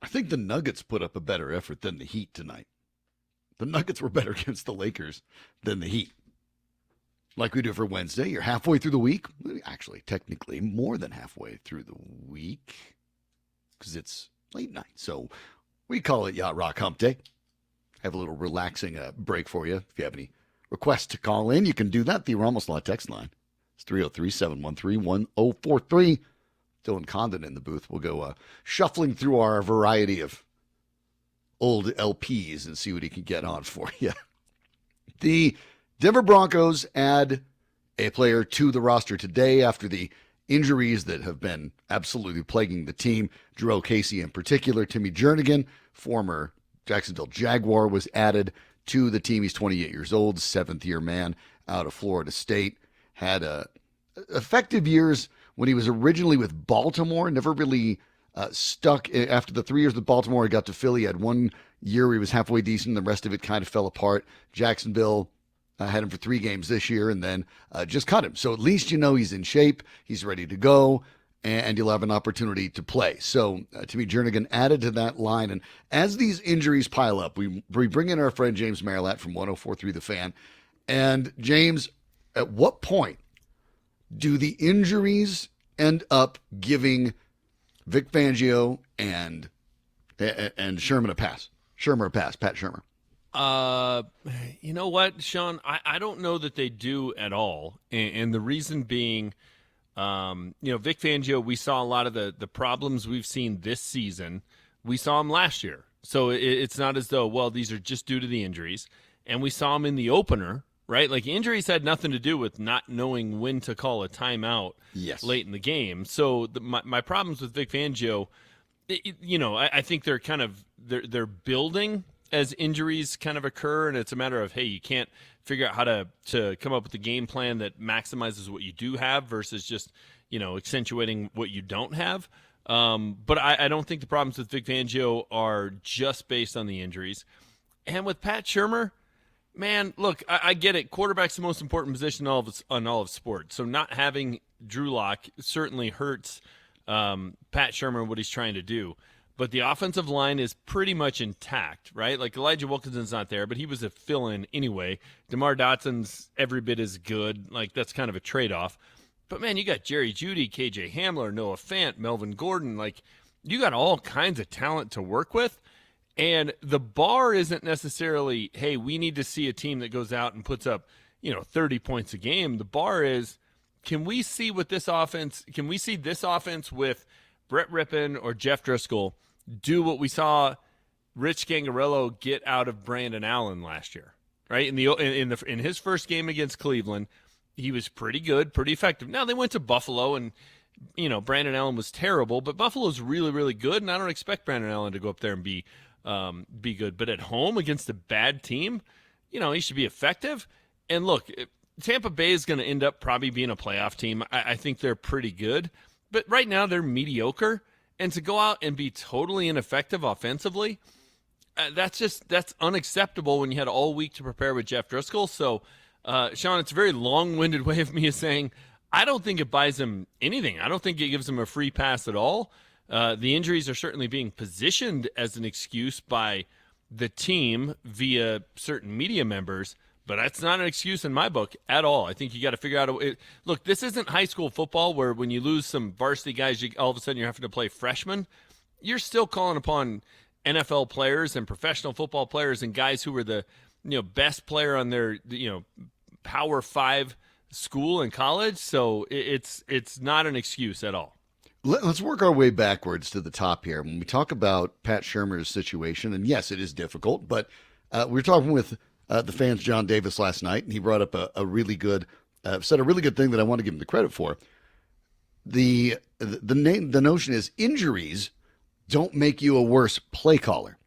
I think the Nuggets put up a better effort than the Heat tonight. The Nuggets were better against the Lakers than the Heat. Like we do for Wednesday, you're halfway through the week. Actually, technically, more than halfway through the week because it's late night. So we call it Yacht Rock Hump Day. Have a little relaxing break for you. If you have any requests to call in, you can do that. The Ramos Law text line. It's 303-713-1043. Dylan Condon in the booth. We'll go shuffling through our variety of old LPs and see what he can get on for you. The Denver Broncos add a player to the roster today after the injuries that have been absolutely plaguing the team. Jarrell Casey in particular. Timmy Jernigan, former Jacksonville Jaguar, was added to the team. He's 28 years old, seventh-year man out of Florida State. Had effective years when he was originally with Baltimore, never really stuck. After the 3 years with Baltimore, he got to Philly. He had 1 year where he was halfway decent. The rest of it kind of fell apart. Jacksonville had him for 3 games this year and then just cut him. So at least you know he's in shape. He's ready to go, and you'll have an opportunity to play. So Timmy Jernigan added to that line. And as these injuries pile up, we bring in our friend James Marilat from 104.3 The Fan. And James, at what point do the injuries end up giving Vic Fangio and Sherman a pass? Pat Shermer. You know what, Sean? I don't know that they do at all. And the reason being, Vic Fangio, we saw a lot of the problems we've seen this season. We saw him last year. So it's not as though, well, these are just due to the injuries. And we saw him in the opener, right? Like, injuries had nothing to do with not knowing when to call a timeout late in the game. So my problems with Vic Fangio, I think they're kind of they're building as injuries kind of occur, and it's a matter of, hey, you can't figure out how to come up with a game plan that maximizes what you do have versus just, accentuating what you don't have. But I don't think the problems with Vic Fangio are just based on the injuries. And with Pat Shermer, man, look, I get it. Quarterback's the most important position on all of sports. So not having Drew Lock certainly hurts Pat Shermer, what he's trying to do. But the offensive line is pretty much intact, right? Like, Elijah Wilkinson's not there, but he was a fill-in anyway. DeMar Dotson's every bit as good. Like, that's kind of a trade-off. But, man, you got Jerry Jeudy, KJ Hamler, Noah Fant, Melvin Gordon. Like, you got all kinds of talent to work with. And the bar isn't necessarily, hey, we need to see a team that goes out and puts up, 30 points a game. The bar is, can we see this offense with Brett Rippon or Jeff Driscoll do what we saw Rich Gangarello get out of Brandon Allen last year, right? In his first game against Cleveland, he was pretty good, pretty effective. Now they went to Buffalo, and Brandon Allen was terrible, but Buffalo's really, really good, and I don't expect Brandon Allen to go up there and be good. But at home against a bad team, he should be effective. And look, Tampa Bay is going to end up probably being a playoff team. I think they're pretty good, but right now they're mediocre. And to go out and be totally ineffective offensively, that's unacceptable when you had all week to prepare with Jeff Driscoll. So, Sean, it's a very long-winded way of me saying I don't think it buys him anything. I don't think it gives him a free pass at all. The injuries are certainly being positioned as an excuse by the team via certain media members, but that's not an excuse in my book at all. I think you got to figure out look, this isn't high school football where when you lose some varsity guys, all of a sudden you're having to play freshmen. You're still calling upon NFL players and professional football players and guys who were the best player on their Power 5 school and college. So it's not an excuse at all. Let's work our way backwards to the top here. When we talk about Pat Shermer's situation, and yes, it is difficult, but we were talking with the Fan's John Davis last night, and he brought up a really good thing that I want to give him the credit for. The notion is injuries don't make you a worse play caller.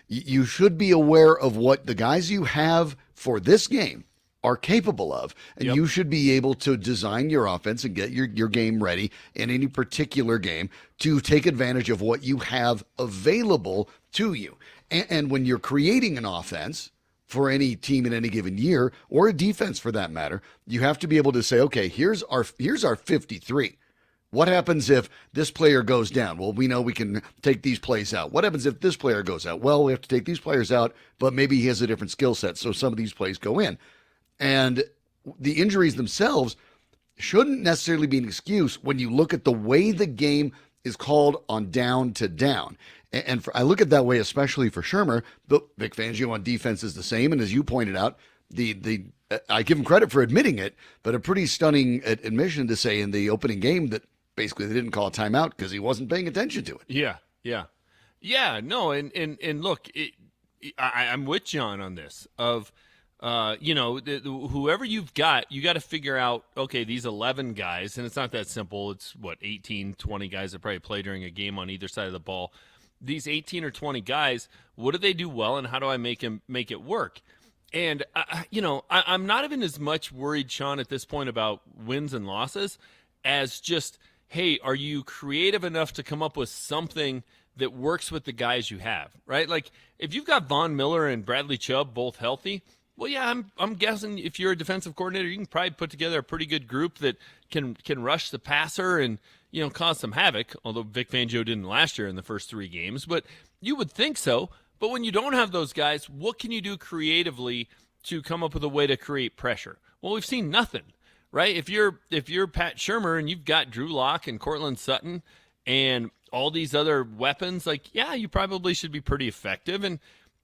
You should be aware of what the guys you have for this game are capable of, and you should be able to design your offense and get your game ready in any particular game to take advantage of what you have available to you. And when you're creating an offense for any team in any given year, or a defense for that matter, you have to be able to say, okay, here's our 53. What happens if this player goes down? Well, we know we can take these plays out. What happens if this player goes out? Well, we have to take these players out, but maybe he has a different skill set, so some of these plays go in. And the injuries themselves shouldn't necessarily be an excuse when you look at the way the game is called on down to down. And I look at that way, especially for Shermer. But Vic Fangio on defense is the same. And as you pointed out, I give him credit for admitting it, but a pretty stunning admission to say in the opening game that basically they didn't call a timeout because he wasn't paying attention to it. Yeah. No, and look, I'm with John on this. Whoever you've got, you got to figure out, okay, these 11 guys, and it's not that simple. It's 18, 20 guys that probably play during a game on either side of the ball. These 18 or 20 guys, what do they do well, and how do I make it work? And, I'm not even as much worried, Sean, at this point about wins and losses as just, hey, are you creative enough to come up with something that works with the guys you have, right? Like, if you've got Von Miller and Bradley Chubb both healthy, well, yeah, I'm guessing if you're a defensive coordinator, you can probably put together a pretty good group that can rush the passer and, cause some havoc, although Vic Fangio didn't last year in the first 3 games. But you would think so. But when you don't have those guys, what can you do creatively to come up with a way to create pressure? Well, we've seen nothing, right? If you're Pat Shurmur and you've got Drew Lock and Cortland Sutton and all these other weapons, like, yeah, you probably should be pretty effective. And,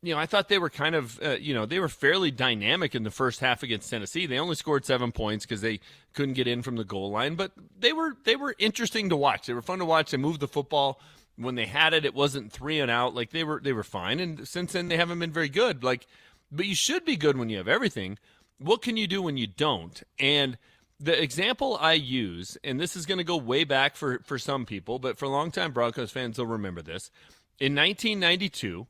I thought they were kind of, they were fairly dynamic in the first half against Tennessee. They only scored 7 points because they couldn't get in from the goal line, but they were interesting to watch. They were fun to watch. They moved the football. When they had it, it wasn't 3 and out. Like, they were fine. And since then, they haven't been very good. Like, but you should be good when you have everything. What can you do when you don't? And the example I use, and this is going to go way back for some people, but for longtime Broncos fans, they'll remember this. In 1992,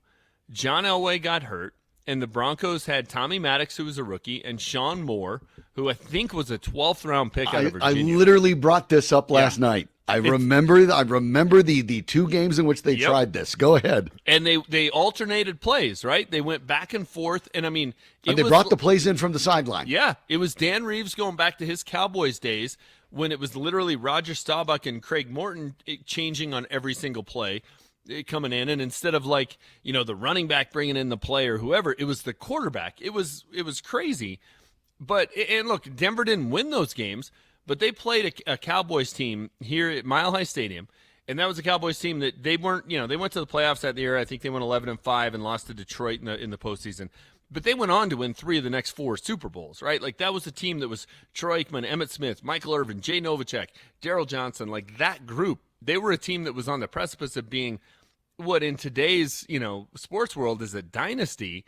John Elway got hurt, and the Broncos had Tommy Maddox, who was a rookie, and Sean Moore, who I think was a 12th-round pick out of Virginia. I literally brought this up last night. I remember the 2 games in which they tried this. Go ahead. And they alternated plays, right? They went back and forth, and I mean, they brought the plays in from the sideline. Yeah, it was Dan Reeves going back to his Cowboys days when it was literally Roger Staubach and Craig Morton changing on every single play coming in, and instead of the running back bringing in the play or whoever, it was the quarterback. It was crazy. But and look, Denver didn't win those games. But they played a Cowboys team here at Mile High Stadium, and that was a Cowboys team that they weren't, they went to the playoffs that year. I think they went 11-5 and lost to Detroit in the postseason. But they went on to win 3 of the next 4 Super Bowls, right? Like, that was a team that was Troy Aikman, Emmitt Smith, Michael Irvin, Jay Novacek, Darryl Johnson. Like, that group, they were a team that was on the precipice of being what in today's, sports world is a dynasty.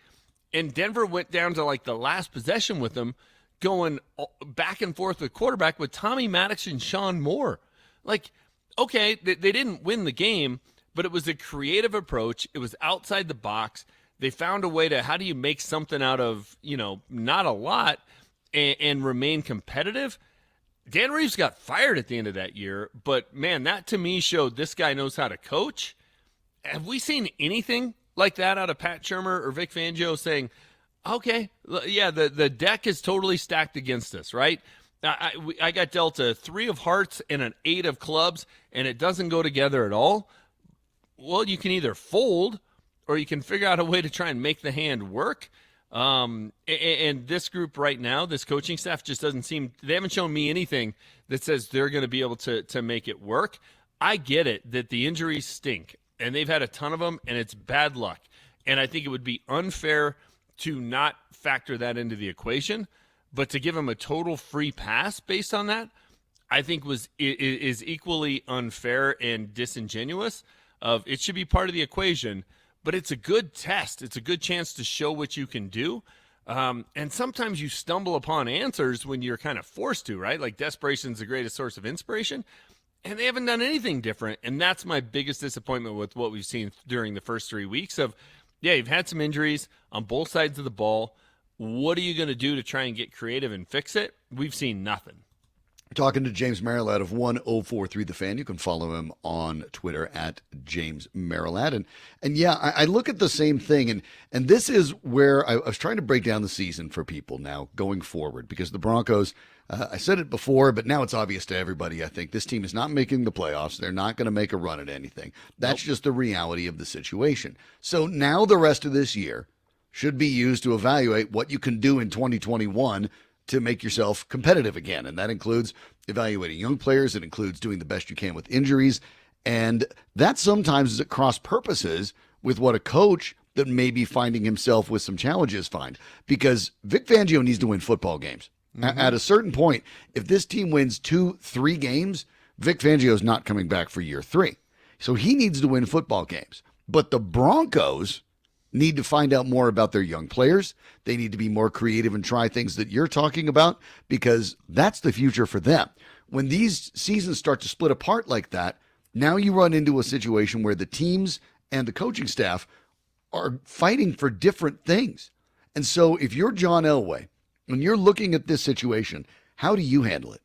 And Denver went down to the last possession with them, going back and forth with quarterback with Tommy Maddox and Sean Moore. Like, okay, they didn't win the game, but it was a creative approach. It was outside the box. They found a way to, how do you make something out of, not a lot and remain competitive? Dan Reeves got fired at the end of that year, but man, that to me showed this guy knows how to coach. Have we seen anything like that out of Pat Shurmur or Vic Fangio saying, okay, yeah, the deck is totally stacked against us, right? I got dealt a 3 of hearts and an 8 of clubs, and it doesn't go together at all. Well, you can either fold or you can figure out a way to try and make the hand work. And this group right now, this coaching staff just doesn't seem – they haven't shown me anything that says they're going to be able to make it work. I get it that the injuries stink, and they've had a ton of them, and it's bad luck. And I think it would be unfair – to not factor that into the equation, but to give him a total free pass based on that, I think is equally unfair and disingenuous. It should be part of the equation, but it's a good test. It's a good chance to show what you can do. And sometimes you stumble upon answers when you're kind of forced to, right? Like, desperation is the greatest source of inspiration, and they haven't done anything different. And that's my biggest disappointment with what we've seen during the first 3 weeks of, yeah, you've had some injuries on both sides of the ball. What are you going to do to try and get creative and fix it? We've seen nothing. Talking to James Marilat of 1043 The Fan. You can follow him on Twitter at James Marilat. And yeah, I look at the same thing. And this is where I was trying to break down the season for people now going forward, because the Broncos, I said it before, but now it's obvious to everybody. I think this team is not making the playoffs. They're not going to make a run at anything. That's just the reality of the situation. So now the rest of this year should be used to evaluate what you can do in 2021 to make yourself competitive again. And that includes evaluating young players. It includes doing the best you can with injuries. And that sometimes is at cross purposes with what a coach that may be finding himself with some challenges find. Because Vic Fangio needs to win football games. Mm-hmm. At a certain point, if this team wins 2-3 games, Vic Fangio is not coming back for year 3. So he needs to win football games. But the Broncos need to find out more about their young players. They need to be more creative and try things that you're talking about, because that's the future for them. When these seasons start to split apart like that, now you run into a situation where the teams and the coaching staff are fighting for different things. And so if you're John Elway, when you're looking at this situation, how do you handle it?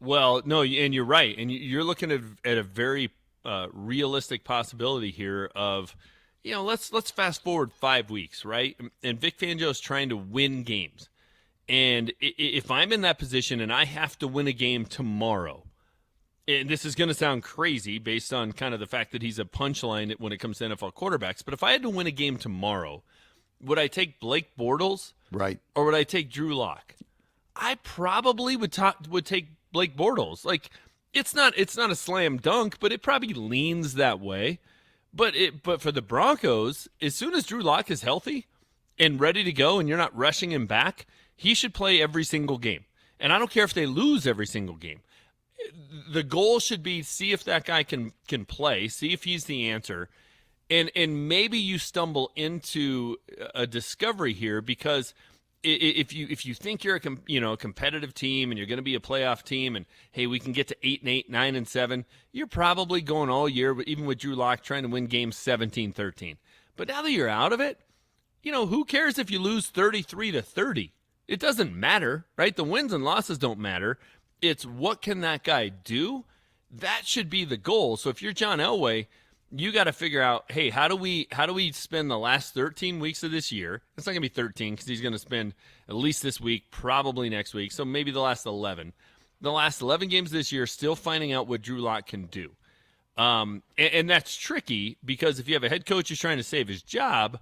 Well, no, and you're right. And you're looking at a very realistic possibility here of, let's fast forward 5 weeks, right? And Vic Fangio is trying to win games. And if I'm in that position and I have to win a game tomorrow, and this is going to sound crazy based on kind of the fact that he's a punchline when it comes to NFL quarterbacks, but if I had to win a game tomorrow, would I take Blake Bortles? Right. Or would I take Drew Lock? I probably would take Blake Bortles. Like, it's not a slam dunk, but it probably leans that way. But for the Broncos, as soon as Drew Lock is healthy and ready to go and you're not rushing him back, he should play every single game. And I don't care if they lose every single game. The goal should be see if that guy can play, see if he's the answer. And maybe you stumble into a discovery here, because if you think you're a competitive team and you're going to be a playoff team, and hey, we can get to 8-8, 9-7, you're probably going all year, even with Drew Lock, trying to win games 17-13. But now that you're out of it, who cares if you lose 33-30? It doesn't matter, right? The wins and losses don't matter. It's what can that guy do? That should be the goal. So if you're John Elway, you got to figure out, hey, how do we spend the last 13 weeks of this year? It's not going to be 13 because he's going to spend at least this week, probably next week, so maybe the last 11. The last 11 games this year, still finding out what Drew Lock can do. And that's tricky, because if you have a head coach who's trying to save his job,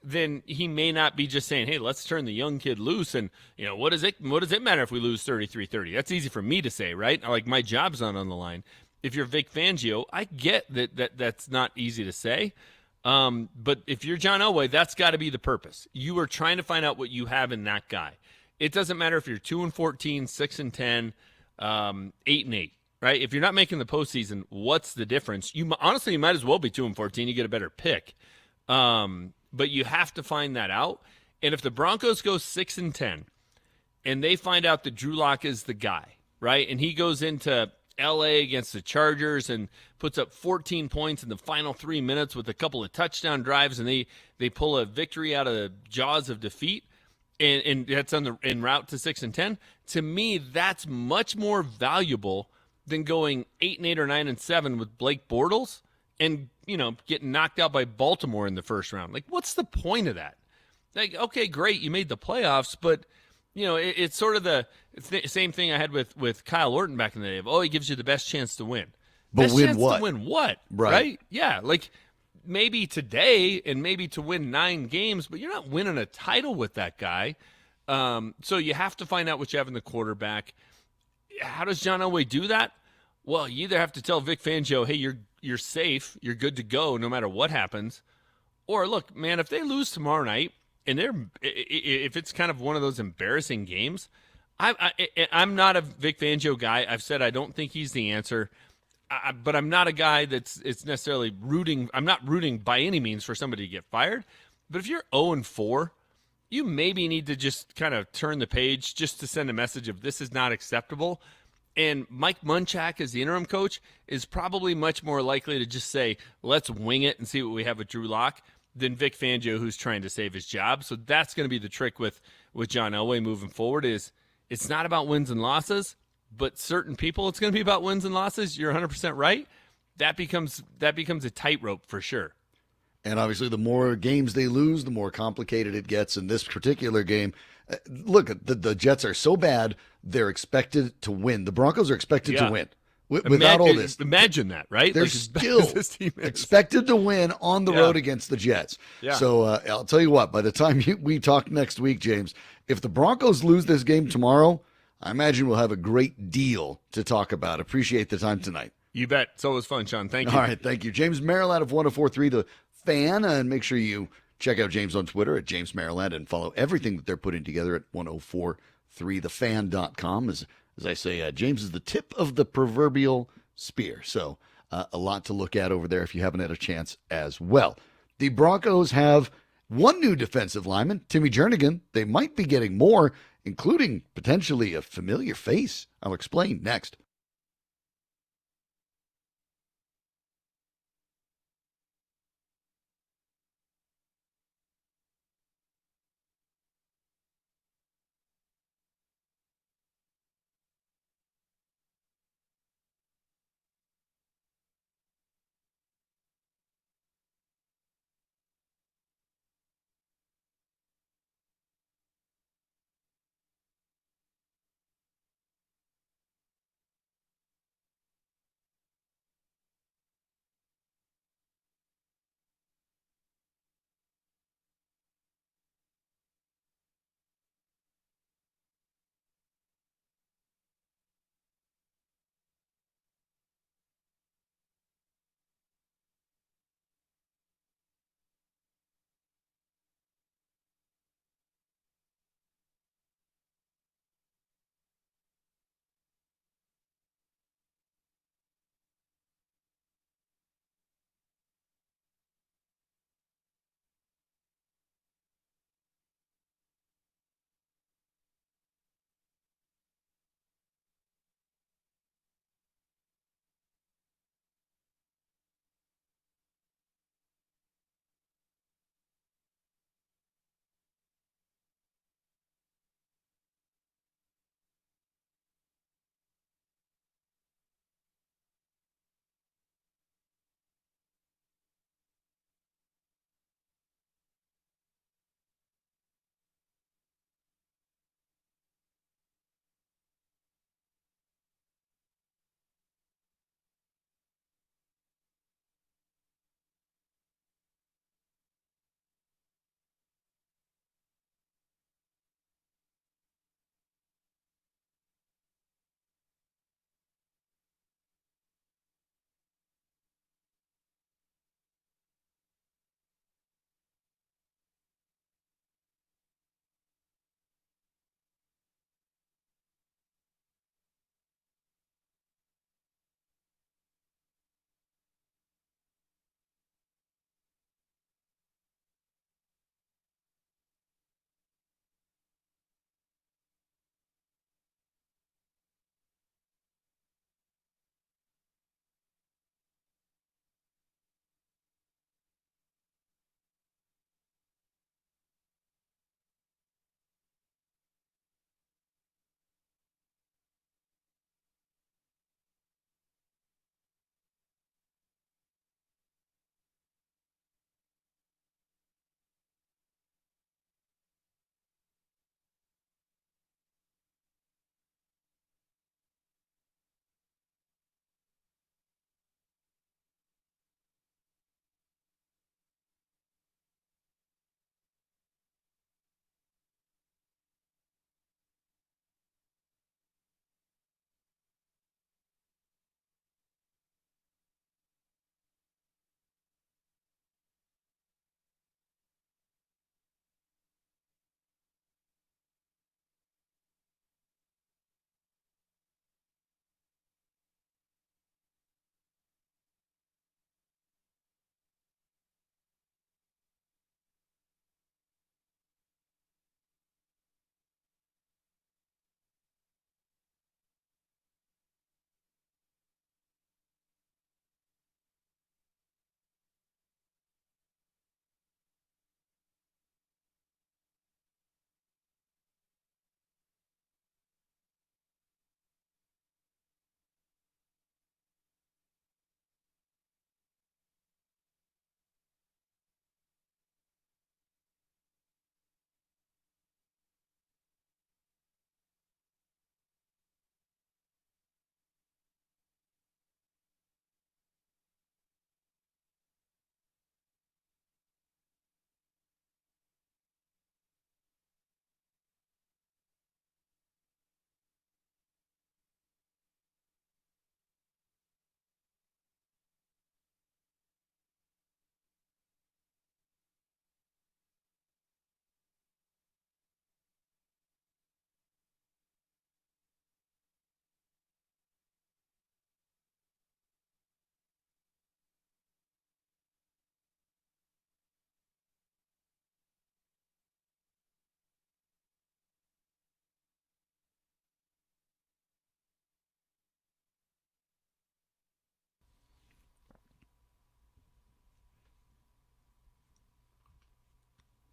then he may not be just saying, hey, let's turn the young kid loose, and what does it matter if we lose 33-30? That's easy for me to say, right? Like, my job's not on the line. If you're Vic Fangio, I get that's not easy to say. But if you're John Elway, that's got to be the purpose. You are trying to find out what you have in that guy. It doesn't matter if you're 2-14, 6-10, 8-8, right? If you're not making the postseason, what's the difference? You might as well be 2-14. You get a better pick. But you have to find that out. And if the Broncos go 6-10, and they find out that Drew Lock is the guy, right? And he goes into LA against the Chargers and puts up 14 points in the final 3 minutes with a couple of touchdown drives, and they pull a victory out of the jaws of defeat, and that's en route to 6-10. To me, that's much more valuable than going 8-8 or 9-7 with Blake Bortles and getting knocked out by Baltimore in the first round. Like, what's the point of that? Like, okay, great, you made the playoffs, but it's sort of the same thing I had with Kyle Orton back in the day. He gives you the best chance to win. But best win chance what? To win what? Right. Yeah, like maybe today and maybe to win 9 games, but you're not winning a title with that guy. So you have to find out what you have in the quarterback. How does John Elway do that? Well, you either have to tell Vic Fangio, hey, you're safe, you're good to go no matter what happens. Or look, man, if they lose tomorrow night, and if it's kind of one of those embarrassing games, I'm not a Vic Fangio guy. I've said I don't think he's the answer, but I'm not a guy it's necessarily rooting. I'm not rooting by any means for somebody to get fired. But if you're 0-4, you maybe need to just kind of turn the page just to send a message of this is not acceptable. And Mike Munchak, as the interim coach, is probably much more likely to just say, let's wing it and see what we have with Drew Lock, than Vic Fangio, who's trying to save his job. So that's going to be the trick with John Elway moving forward. Is it's not about wins and losses. but certain people, it's going to be about wins and losses. You're 100% right. That becomes a tightrope for sure. And obviously, the more games they lose, the more complicated it gets. In this particular game, look, the Jets are so bad, they're expected to win. The Broncos are expected to win. Without all this. Imagine that, right? They're still expected to win on the road against the Jets. Yeah. So I'll tell you what, by the time we talk next week, James, if the Broncos lose this game tomorrow, I imagine we'll have a great deal to talk about. Appreciate the time tonight. You bet. It's always fun, Sean. Thank you. All right, thank you. James Merrill out of 1043 The Fan. And make sure you check out James on Twitter at James Merrill and follow everything that they're putting together at 1043thefan.com. As I say, James is the tip of the proverbial spear. So a lot to look at over there if you haven't had a chance as well. The Broncos have one new defensive lineman, Timmy Jernigan. They might be getting more, including potentially a familiar face. I'll explain next.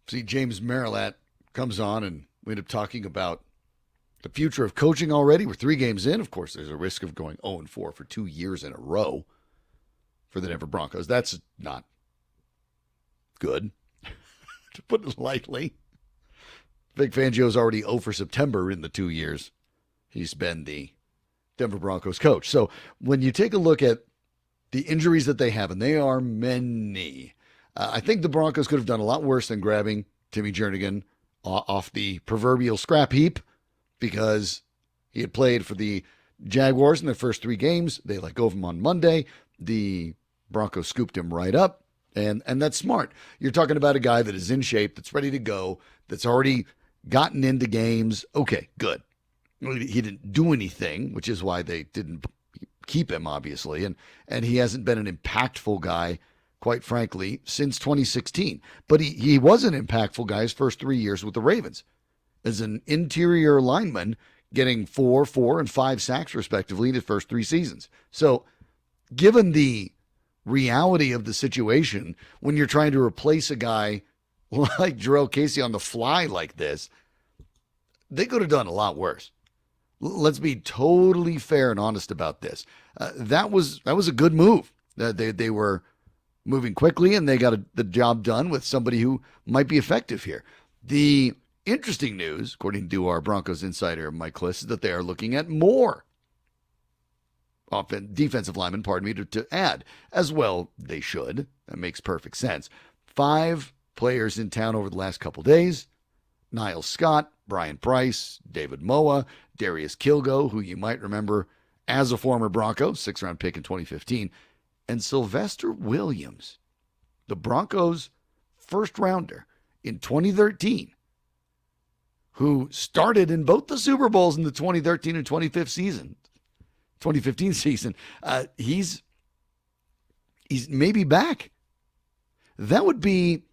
See, James Marilat comes on, and we end up talking about the future of coaching already. We're 3 games in. Of course, there's a risk of going 0-4 for 2 years in a row for the Denver Broncos. That's not good, to put it lightly. Vic Fangio's already 0 for September in the 2 years he's been the Denver Broncos coach. So when you take a look at the injuries that they have, and they are many, I think the Broncos could have done a lot worse than grabbing Timmy Jernigan off the proverbial scrap heap, because he had played for the Jaguars in their first 3 games. They let go of him on Monday. The Broncos scooped him right up, and that's smart. You're talking about a guy that is in shape, that's ready to go, that's already gotten into games. Okay, good. He didn't do anything, which is why they didn't keep him, obviously, and he hasn't been an impactful guy, quite frankly, since 2016. But he was an impactful guy his first 3 years with the Ravens as an interior lineman, getting 4, 4, and 5 sacks, respectively, in his first 3 seasons. So given the reality of the situation, when you're trying to replace a guy like Jarrell Casey on the fly like this, they could have done a lot worse. Let's be totally fair and honest about this. That was a good move. They were moving quickly, and they got the job done with somebody who might be effective here. The interesting news, according to our Broncos insider Mike Kliss, is that they are looking at more defensive linemen, to add. As well, they should. That makes perfect sense. 5 players in town over the last couple days: Niles Scott, Brian Price, David Moa, Darius Kilgo, who you might remember as a former Bronco, 6th-round pick in 2015, and Sylvester Williams, the Broncos' first-rounder in 2013, who started in both the Super Bowls in the 2013 and 2015 season. He's maybe back. That would be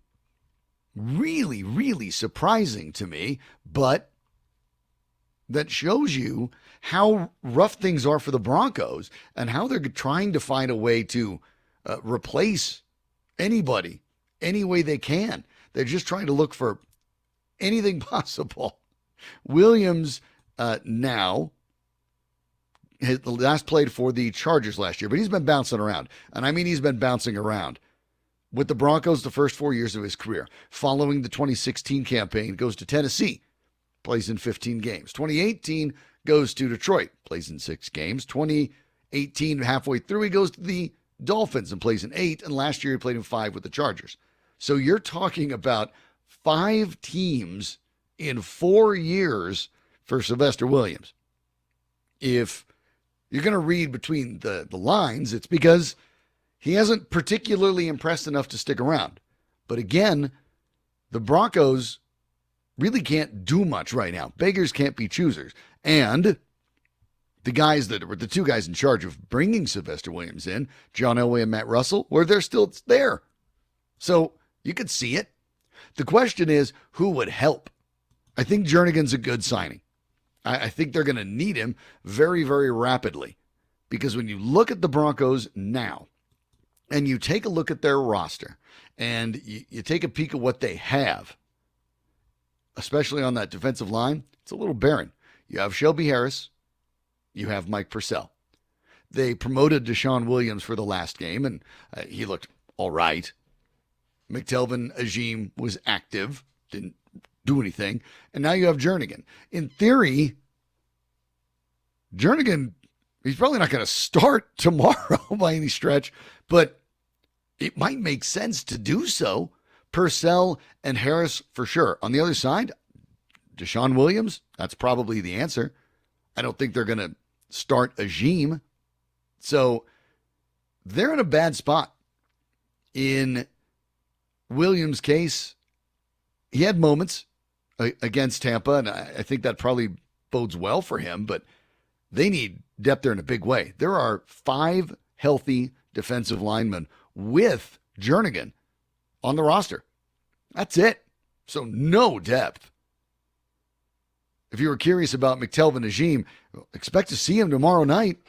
really, really surprising to me, but that shows you how rough things are for the Broncos and how they're trying to find a way to replace anybody any way they can. They're just trying to look for anything possible. Williams now has last played for the Chargers last year, but he's been bouncing around. And I mean, he's been bouncing around with the Broncos the first 4 years of his career. Following the 2016 campaign, goes to Tennessee, plays in 15 games. 2018 goes to Detroit, plays in 6 games. 2018, halfway through, he goes to the Dolphins and plays in 8. And last year he played in 5 with the Chargers. So you're talking about 5 teams in 4 years for Sylvester Williams. If you're going to read between the lines, it's because he hasn't particularly impressed enough to stick around. But again, the Broncos really can't do much right now. Beggars can't be choosers. And the guys that were the 2 guys in charge of bringing Sylvester Williams in, John Elway and Matt Russell, they're still there. So you could see it. The question is, who would help? I think Jernigan's a good signing. I think they're going to need him very, very rapidly. Because when you look at the Broncos now, and you take a look at their roster, and you take a peek at what they have, especially on that defensive line, it's a little barren. You have Shelby Harris. You have Mike Purcell. They promoted Deshaun Williams for the last game, and he looked all right. McTelvin Agim was active, didn't do anything. And now you have Jernigan. In theory, Jernigan, he's probably not going to start tomorrow by any stretch, but it might make sense to do so. Purcell and Harris for sure. On the other side, Deshaun Williams, that's probably the answer. I don't think they're going to start Agim. So they're in a bad spot. In Williams' case, he had moments against Tampa, and I think that probably bodes well for him, but they need depth there in a big way. There are 5 healthy defensive linemen with Jernigan on the roster. That's it. So no depth. If you were curious about McTelvin Agim, expect to see him tomorrow night.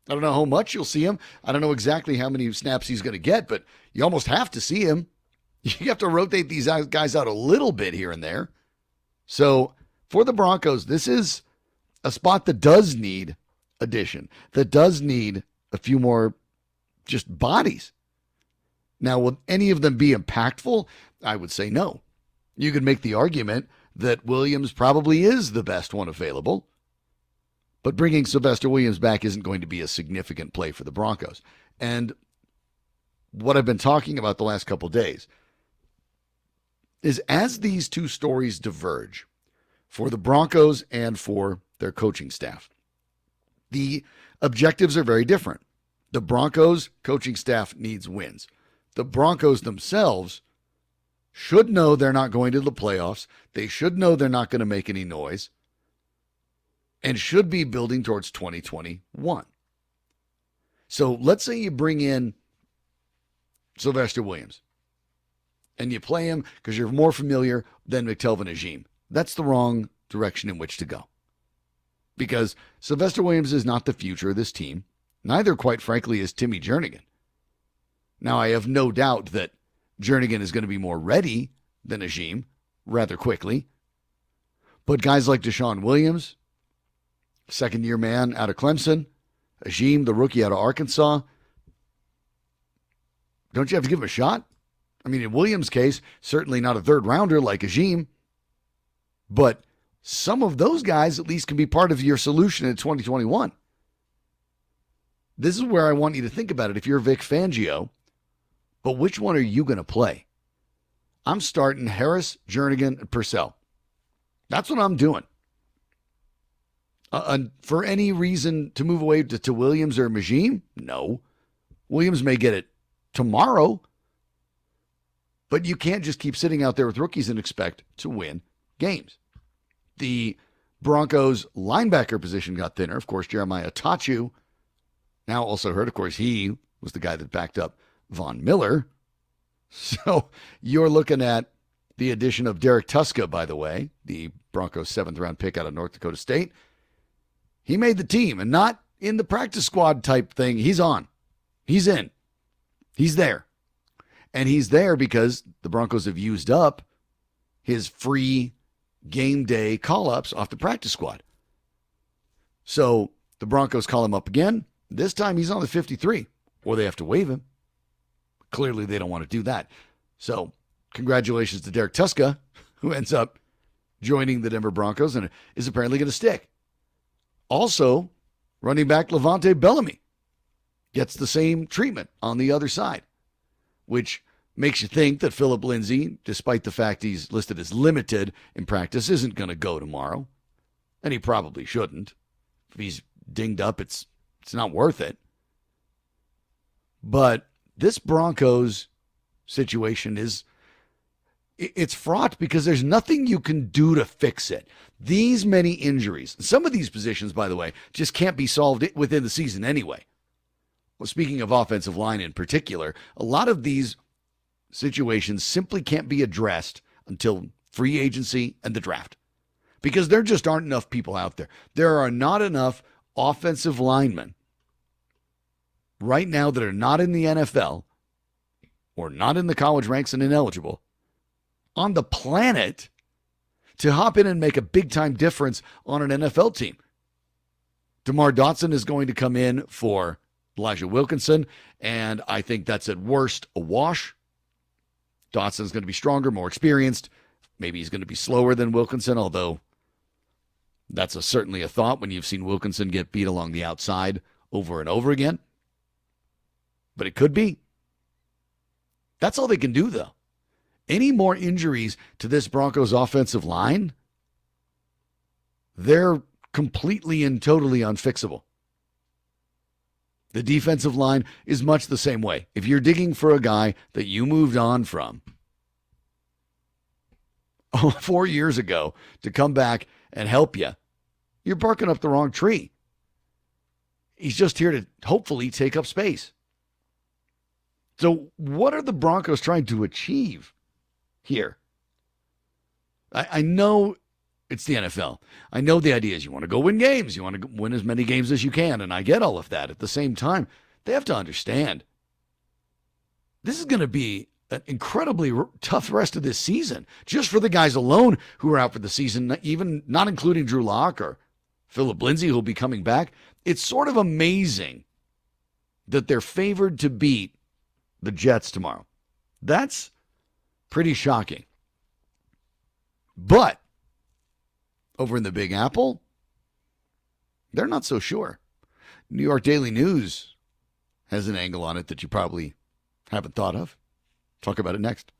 I don't know how much you'll see him. I don't know exactly how many snaps he's going to get, but you almost have to see him. You have to rotate these guys out a little bit here and there. So for the Broncos, this is a spot that does need addition, that does need a few more just bodies. Now, will any of them be impactful? I would say no. You could make the argument that Williams probably is the best one available, but bringing Sylvester Williams back isn't going to be a significant play for the Broncos. And what I've been talking about the last couple of days is as these two stories diverge for the Broncos and for their coaching staff, the objectives are very different. The Broncos coaching staff needs wins. The Broncos themselves should know they're not going to the playoffs. They should know they're not going to make any noise and should be building towards 2021. So let's say you bring in Sylvester Williams and you play him because you're more familiar than McTelvin Agim. That's the wrong direction in which to go. Because Sylvester Williams is not the future of this team. Neither, quite frankly, is Timmy Jernigan. Now, I have no doubt that Jernigan is going to be more ready than Agim rather quickly. But guys like Deshaun Williams, second-year man out of Clemson, Agim, the rookie out of Arkansas, don't you have to give him a shot? I mean, in Williams' case, certainly not a third-rounder like Agim, but some of those guys at least can be part of your solution in 2021. This is where I want you to think about it if you're Vic Fangio. But which one are you going to play? I'm starting Harris, Jernigan, and Purcell. That's what I'm doing. For any reason to move away to Williams or Magim? No. Williams may get it tomorrow. But you can't just keep sitting out there with rookies and expect to win games. The Broncos linebacker position got thinner. Of course, Jeremiah Tachu now also hurt. Of course, he was the guy that backed up Von Miller. So you're looking at the addition of Derek Tuska, by the way, the Broncos 7th-round pick out of North Dakota State. He made the team, and not in the practice squad type thing. He's on. He's in. He's there. And he's there because the Broncos have used up his free game day call-ups off the practice squad. So the Broncos call him up again. This time he's on the 53, or they have to waive him. Clearly they don't want to do that. So congratulations to Derek Tuska, who ends up joining the Denver Broncos and is apparently going to stick. Also, running back Levante Bellamy gets the same treatment on the other side, which makes you think that Philip Lindsay, despite the fact he's listed as limited in practice, isn't going to go tomorrow. And he probably shouldn't. If he's dinged up, it's not worth it. But this Broncos situation it's fraught because there's nothing you can do to fix it. These many injuries, some of these positions, by the way, just can't be solved within the season anyway. Well, speaking of offensive line in particular, a lot of these situations simply can't be addressed until free agency and the draft because there just aren't enough people out there. There are not enough offensive linemen right now that are not in the NFL or not in the college ranks and ineligible on the planet to hop in and make a big-time difference on an NFL team. DeMar Dotson is going to come in for Elijah Wilkinson, and I think that's at worst a wash. Dotson's going to be stronger, more experienced. Maybe he's going to be slower than Wilkinson, although that's certainly a thought when you've seen Wilkinson get beat along the outside over and over again. But it could be. That's all they can do, though. Any more injuries to this Broncos offensive line, they're completely and totally unfixable. The defensive line is much the same way. If you're digging for a guy that you moved on from 4 years ago to come back and help you, you're barking up the wrong tree. He's just here to hopefully take up space. So what are the Broncos trying to achieve here? I know it's the NFL. I know the idea is you want to go win games. You want to win as many games as you can, and I get all of that. At the same time, they have to understand this is going to be an incredibly tough rest of this season, just for the guys alone who are out for the season, even not including Drew Lock or Phillip Lindsay, who'll be coming back. It's sort of amazing that they're favored to beat the Jets tomorrow. That's pretty shocking. But over in the Big Apple, they're not so sure. New York Daily News has an angle on it that you probably haven't thought of. Talk about it next.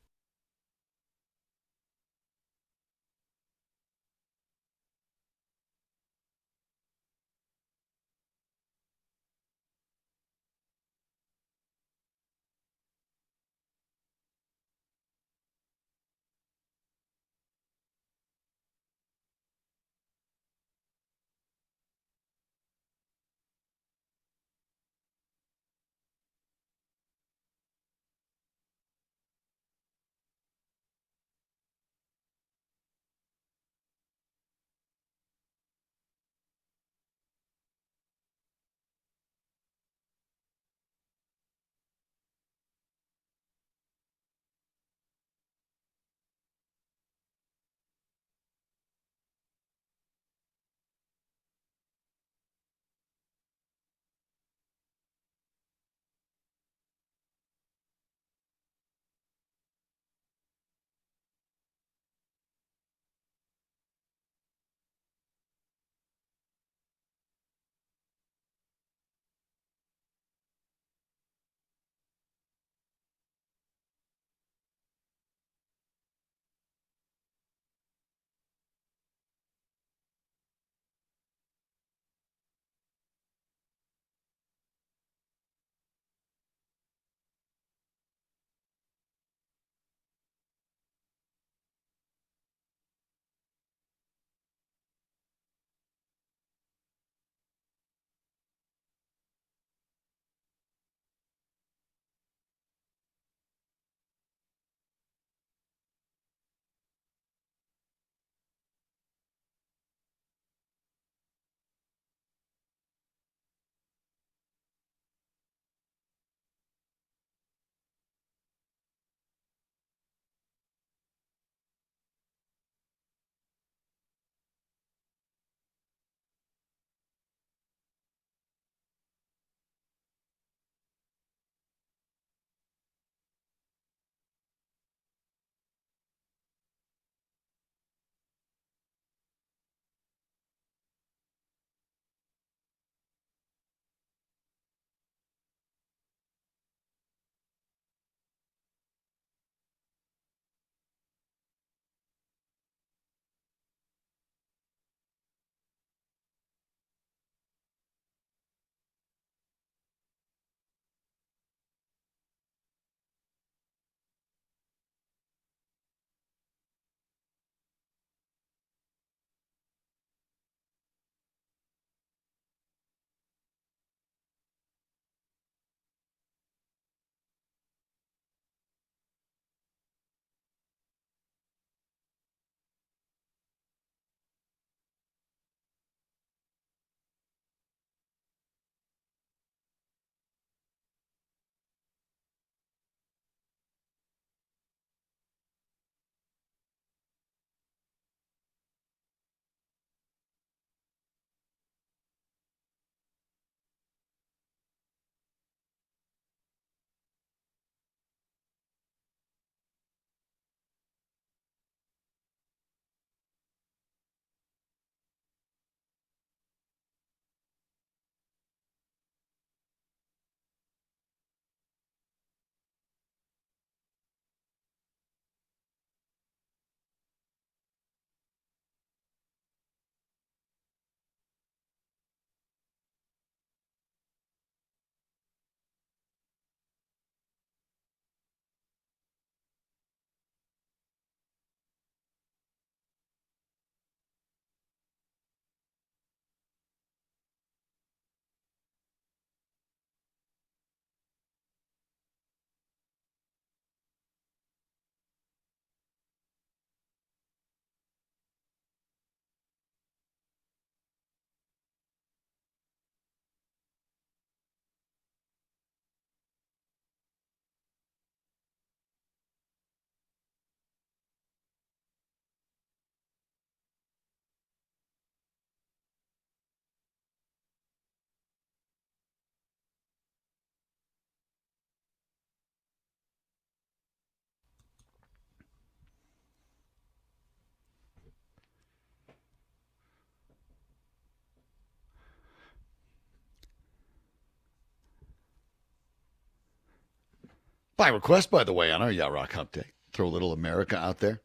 By request, by the way, on our Yacht Rock Hump Day. Throw a little America out there.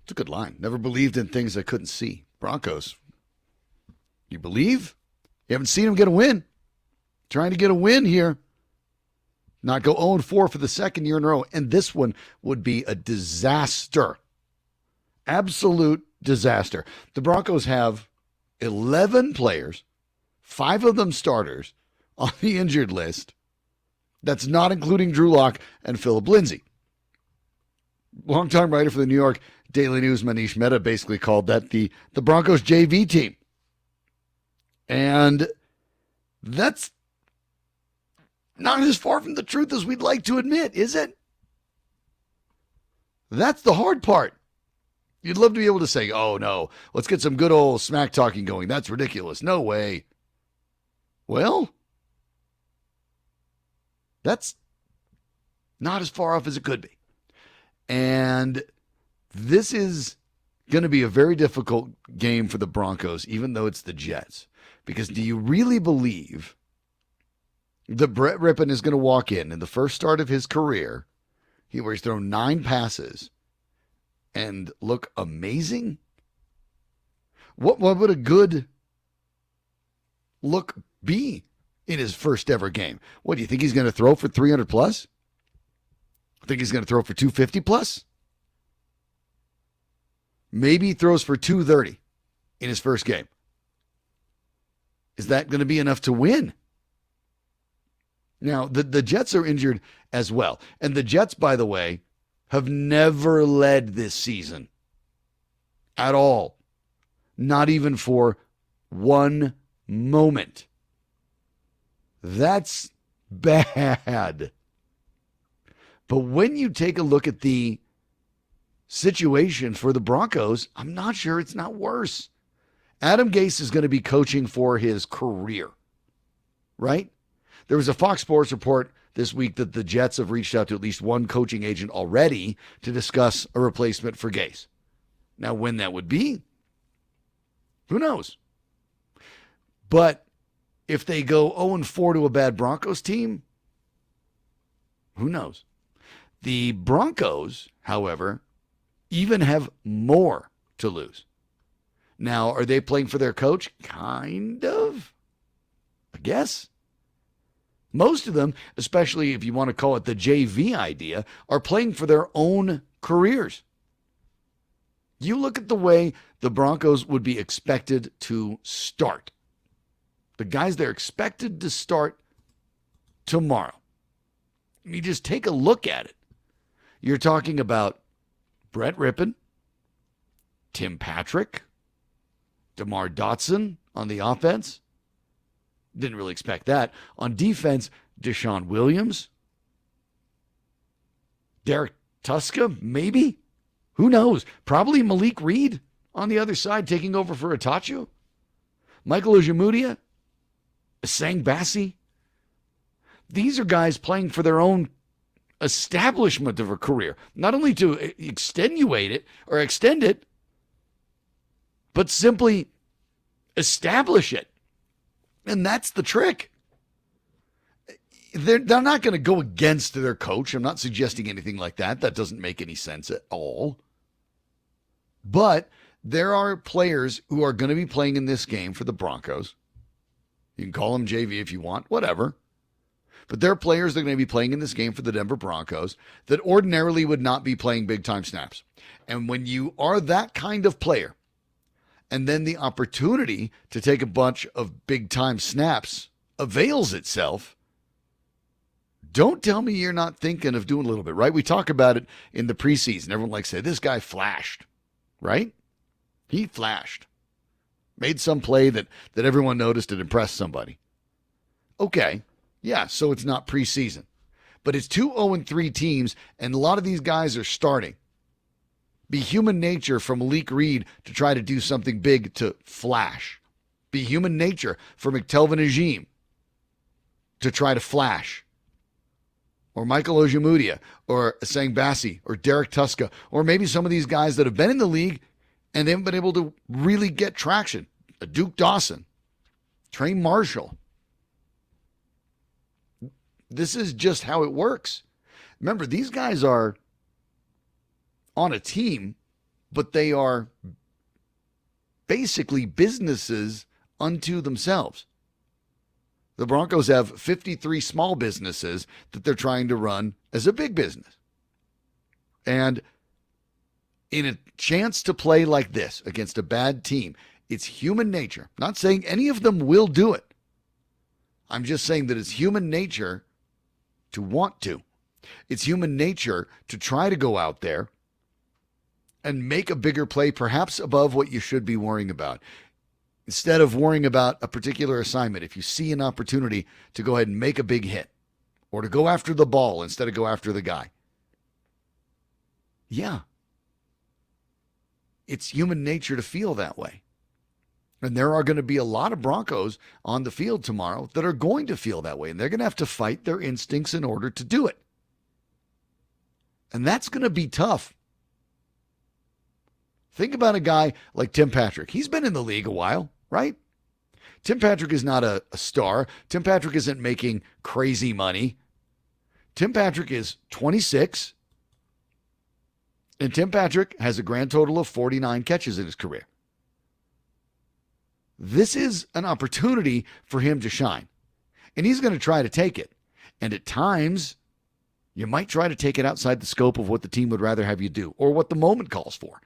It's a good line. Never believed in things I couldn't see. Broncos. You believe? You haven't seen them get a win. Trying to get a win here. Not go 0-4 for the second year in a row. And this one would be a disaster. Absolute disaster. The Broncos have 11 players, 5 of them starters, on the injured list. That's not including Drew Lock and Phillip Lindsay. Longtime writer for the New York Daily News, Manish Mehta, basically called that the Broncos JV team. And that's not as far from the truth as we'd like to admit, is it? That's the hard part. You'd love to be able to say, oh, no, let's get some good old smack talking going. That's ridiculous. No way. Well, that's not as far off as it could be. And this is going to be a very difficult game for the Broncos, even though it's the Jets. Because do you really believe that Brett Rippon is going to walk in the first start of his career, where he's thrown 9 passes, and look amazing? What would a good look be in his first ever game? What, do you think he's going to throw for 300 plus? Think he's going to throw for 250 plus? Maybe he throws for 230 in his first game. Is that going to be enough to win? Now, the Jets are injured as well. And the Jets, by the way, have never led this season at all. Not even for one moment. That's bad. But when you take a look at the situation for the Broncos, I'm not sure it's not worse. Adam Gase is going to be coaching for his career, right? There was a Fox Sports report this week that the Jets have reached out to at least one coaching agent already to discuss a replacement for Gase. Now, when that would be, who knows? But if they go 0-4 to a bad Broncos team, who knows? The Broncos, however, even have more to lose. Now, are they playing for their coach? Kind of, I guess. Most of them, especially if you want to call it the JV idea, are playing for their own careers. You look at the way the Broncos would be expected to start. The guys they're expected to start tomorrow. You just take a look at it. You're talking about Brett Rippon, Tim Patrick, DeMar Dotson on the offense. Didn't really expect that. On defense, Deshaun Williams, Derek Tuska, maybe. Who knows? Probably Malik Reed on the other side taking over for Itachu. Michael Ojemudia, Sang Bassi. These are guys playing for their own establishment of a career, not only to extenuate it or extend it, but simply establish it. And that's the trick. They're not going to go against their coach. I'm not suggesting anything like that. That doesn't make any sense at all. But there are players who are going to be playing in this game for the Broncos. You can call them JV if you want, whatever. But there are players that are going to be playing in this game for the Denver Broncos that ordinarily would not be playing big-time snaps. And when you are that kind of player, and then the opportunity to take a bunch of big-time snaps avails itself, don't tell me you're not thinking of doing a little bit, right? We talk about it in the preseason. Everyone likes to say, this guy flashed, right? He flashed. Made some play that everyone noticed and impressed somebody. Okay. Yeah, so it's not preseason. But it's 2 0-3 teams, and a lot of these guys are starting. Be human nature for Malik Reed to try to do something big to flash. Be human nature for McTelvin Agim to try to flash. Or Michael Ojemudia, or Sang Bassi, or Derek Tuska, or maybe some of these guys that have been in the league and they haven't been able to really get traction. A Duke Dawson, Trey Marshall. This is just how it works. Remember, these guys are on a team, but they are basically businesses unto themselves. The Broncos have 53 small businesses that they're trying to run as a big business. And in a chance to play like this against a bad team, it's human nature. Not saying any of them will do it. I'm just saying that it's human nature to want to. It's human nature to try to go out there and make a bigger play, perhaps above what you should be worrying about. Instead of worrying about a particular assignment, if you see an opportunity to go ahead and make a big hit or to go after the ball instead of go after the guy. Yeah. It's human nature to feel that way. And there are going to be a lot of Broncos on the field tomorrow that are going to feel that way. And they're going to have to fight their instincts in order to do it. And that's going to be tough. Think about a guy like Tim Patrick. He's been in the league a while, right? Tim Patrick is not a star. Tim Patrick isn't making crazy money. Tim Patrick is 26. And Tim Patrick has a grand total of 49 catches in his career. This is an opportunity for him to shine. And he's going to try to take it. And at times, you might try to take it outside the scope of what the team would rather have you do or what the moment calls for.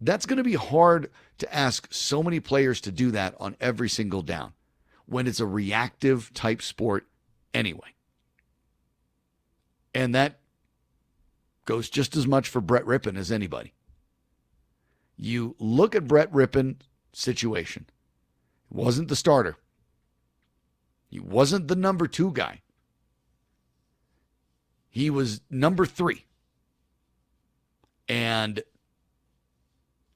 That's going to be hard to ask so many players to do that on every single down when it's a reactive type sport anyway. And that goes just as much for Brett Rippon as anybody. You look at Brett Rippon's situation. He wasn't the starter. He wasn't the number 2 guy. He was number 3. And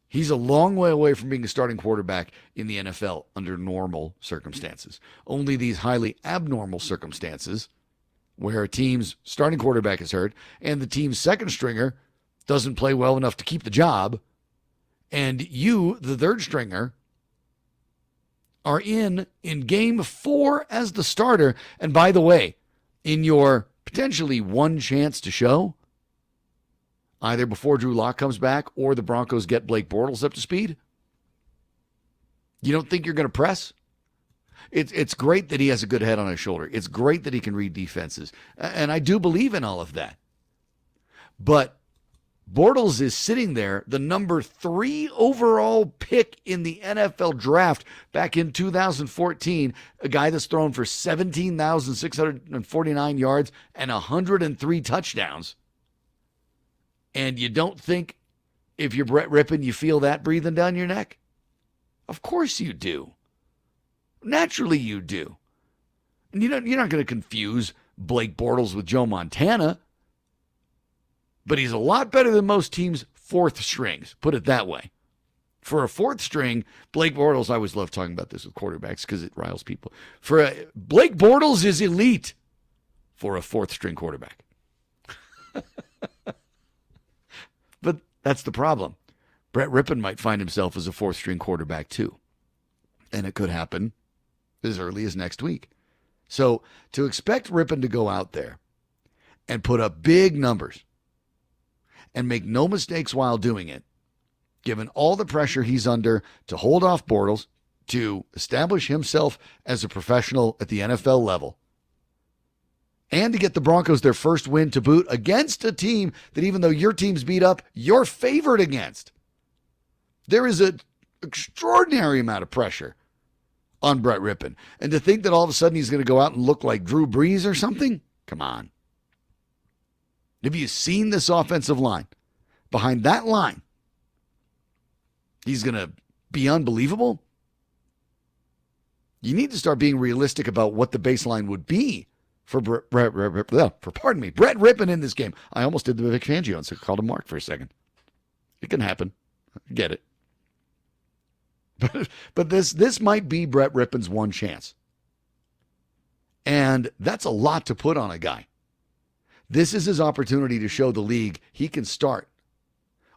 he's a long way away from being a starting quarterback in the NFL under normal circumstances. Only these highly abnormal circumstances where a team's starting quarterback is hurt and the team's second stringer doesn't play well enough to keep the job, and you, the third stringer, are in game 4 as the starter. And by the way, in your potentially one chance to show, either before Drew Lock comes back or the Broncos get Blake Bortles up to speed, you don't think you're going to press? It's great that he has a good head on his shoulder. It's great that he can read defenses. And I do believe in all of that. But Bortles is sitting there, the number 3 overall pick in the NFL draft back in 2014, a guy that's thrown for 17,649 yards and 103 touchdowns. And you don't think, if you're Brett Rippon, you feel that breathing down your neck? Of course you do. Naturally you do. And you're not going to confuse Blake Bortles with Joe Montana. But he's a lot better than most teams' 4th strings, put it that way. For a 4th string, Blake Bortles, I always love talking about this with quarterbacks because it riles people. Blake Bortles is elite for a 4th string quarterback. But that's the problem. Brett Rippon might find himself as a 4th string quarterback too. And it could happen as early as next week. So to expect Rippon to go out there and put up big numbers and make no mistakes while doing it, given all the pressure he's under to hold off Bortles, to establish himself as a professional at the NFL level, and to get the Broncos their first win to boot against a team that, even though your team's beat up, you're favored against. There is an extraordinary amount of pressure on Brett Rippon. And to think that all of a sudden he's going to go out and look like Drew Brees or something? Come on. Have you seen this offensive line? Behind that line, he's going to be unbelievable. You need to start being realistic about what the baseline would be for Brett Rippon in this game. I almost did the Vic Fangio and so called him Mark for a second. It can happen. I get it. But this might be Brett Rippon's one chance. And that's a lot to put on a guy. This is his opportunity to show the league he can start.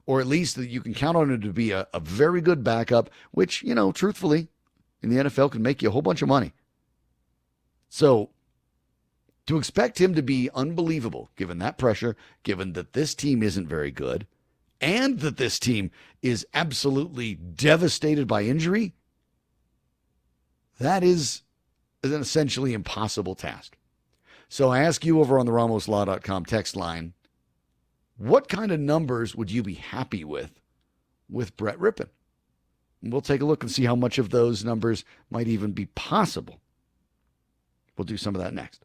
Or at least that you can count on him to be a very good backup, which, truthfully, in the NFL can make you a whole bunch of money. So To expect him to be unbelievable, given that pressure, given that this team isn't very good, and that this team is absolutely devastated by injury, that is an essentially impossible task. So I ask you over on the RamosLaw.com text line, what kind of numbers would you be happy with Brett Rippon? And we'll take a look and see how much of those numbers might even be possible. We'll do some of that next.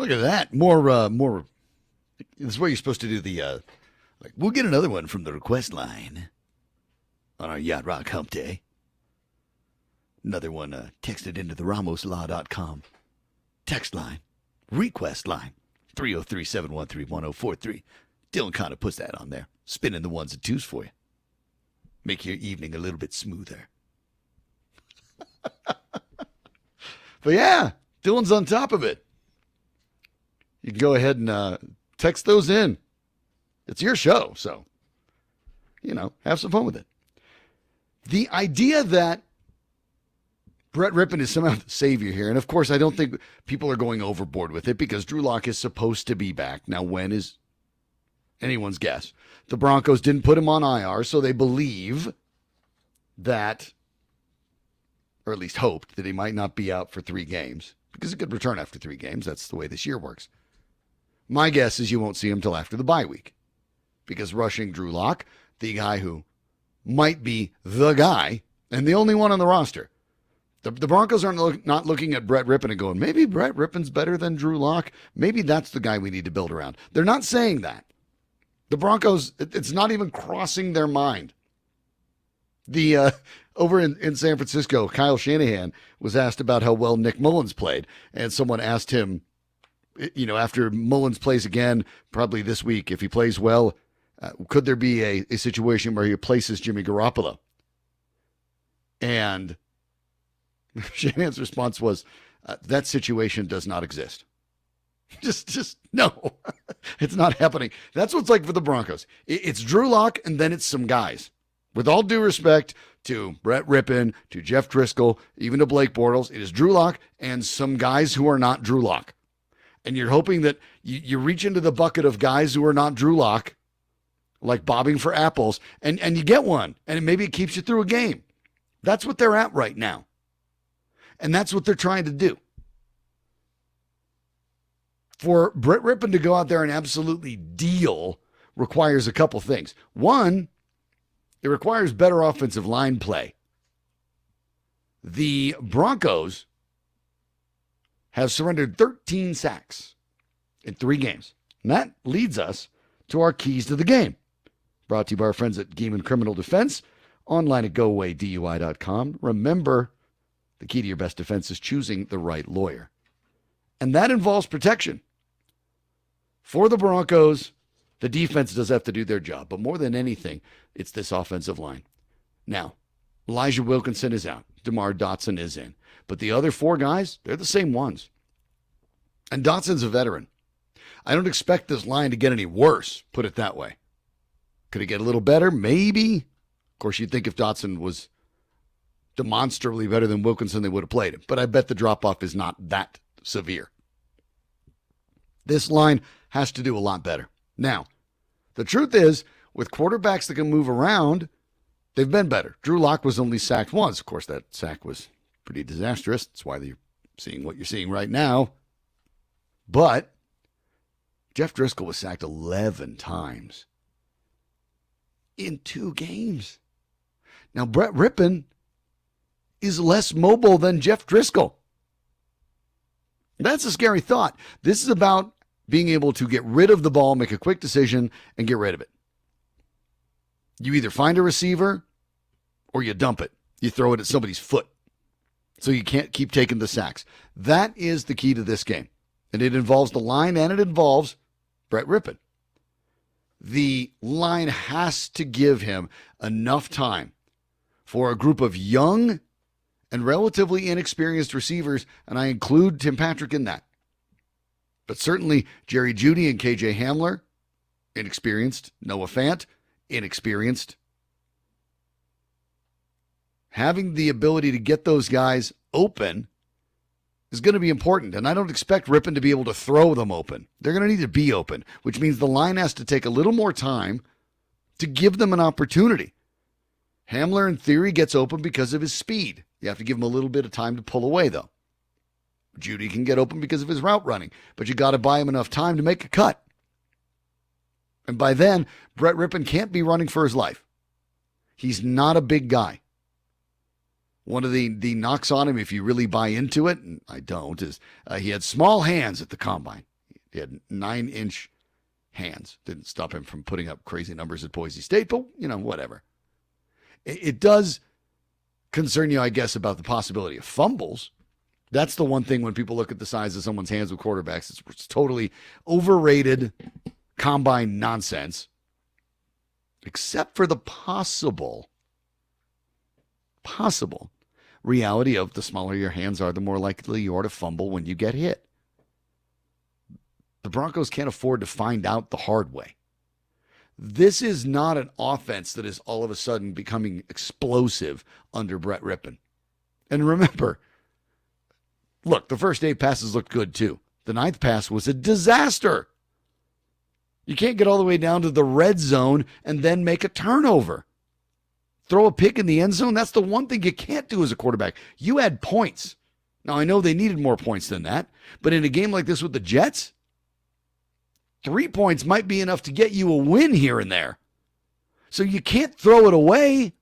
Look at that. More. This is where you're supposed to do the, we'll get another one from the request line on our Yacht Rock Hump Day. Another one texted into the RamosLaw.com text line, request line, 303-713-1043. Dylan kind of puts that on there, spinning the ones and twos for you. Make your evening a little bit smoother. But yeah, Dylan's on top of it. You can go ahead and text those in. It's your show, so, have some fun with it. The idea that Brett Rippon is somehow the savior here, and of course I don't think people are going overboard with it because Drew Lock is supposed to be back. Now, when is anyone's guess? The Broncos didn't put him on IR, so they believe that, or at least hoped, that he might not be out for 3 games because he could return after 3 games. That's the way this year works. My guess is you won't see him till after the bye week because rushing Drew Lock, the guy who might be the guy and the only one on the roster. The Broncos aren't not looking at Brett Rippon and going, maybe Brett Rippon's better than Drew Lock. Maybe that's the guy we need to build around. They're not saying that. The Broncos, it's not even crossing their mind. Over in San Francisco, Kyle Shanahan was asked about how well Nick Mullins played, and someone asked him, after Mullins plays again, probably this week, if he plays well, could there be a situation where he replaces Jimmy Garoppolo? And Shanahan's response was, that situation does not exist. Just no, it's not happening. That's what it's like for the Broncos. It's Drew Lock, and then it's some guys. With all due respect to Brett Rippon, to Jeff Driscoll, even to Blake Bortles, it is Drew Lock and some guys who are not Drew Lock. And you're hoping that you reach into the bucket of guys who are not Drew Lock, like bobbing for apples, and you get one, and maybe it keeps you through a game. That's what they're at right now. And that's what they're trying to do. For Brett Rippon to go out there and absolutely deal requires a couple things. One, it requires better offensive line play. The Broncos have surrendered 13 sacks in 3 games. And that leads us to our keys to the game. Brought to you by our friends at Gaiman Criminal Defense, online at goawaydui.com. Remember, the key to your best defense is choosing the right lawyer. And that involves protection. For the Broncos, the defense does have to do their job, but more than anything, it's this offensive line. Now, Elijah Wilkinson is out. DeMar Dotson is in. But the other 4 guys, they're the same ones. And Dotson's a veteran. I don't expect this line to get any worse, put it that way. Could it get a little better? Maybe. Of course, you'd think if Dotson was demonstrably better than Wilkinson, they would have played him. But I bet the drop-off is not that severe. This line has to do a lot better. Now, the truth is, with quarterbacks that can move around, they've been better. Drew Lock was only sacked once. Of course, that sack was pretty disastrous. That's why you're seeing what you're seeing right now. But Jeff Driscoll was sacked 11 times in 2 games. Now, Brett Rippon is less mobile than Jeff Driscoll. That's a scary thought. This is about being able to get rid of the ball, make a quick decision, and get rid of it. You either find a receiver or you dump it. You throw it at somebody's foot so you can't keep taking the sacks. That is the key to this game. And it involves the line and it involves Brett Rippon. The line has to give him enough time for a group of young and relatively inexperienced receivers, and I include Tim Patrick in that. But certainly Jerry Jeudy and KJ Hamler, inexperienced. Noah Fant, inexperienced. Having the ability to get those guys open is going to be important, and I don't expect Rippon to be able to throw them open. They're going to need to be open, which means the line has to take a little more time to give them an opportunity. Hamler, in theory, gets open because of his speed. You have to give him a little bit of time to pull away, though. Jeudy can get open because of his route running, but you got to buy him enough time to make a cut. And by then, Brett Rippon can't be running for his life. He's not a big guy. One of the knocks on him, if you really buy into it, and I don't, is he had small hands at the combine. He had 9-inch hands. Didn't stop him from putting up crazy numbers at Boise State, but, whatever. It does concern you, I guess, about the possibility of fumbles. That's the one thing when people look at the size of someone's hands with quarterbacks. It's totally overrated combine nonsense, except for the possible reality of the smaller your hands are, the more likely you are to fumble when you get hit. The Broncos can't afford to find out the hard way. This is not an offense that is all of a sudden becoming explosive under Brett Rippon. And remember, look, the first 8 passes looked good too. The 9th pass was a disaster. You can't get all the way down to the red zone and then make a turnover. Throw a pick in the end zone, that's the one thing you can't do as a quarterback. You had points. Now, I know they needed more points than that, but in a game like this with the Jets, 3 points might be enough to get you a win here and there. So you can't throw it away.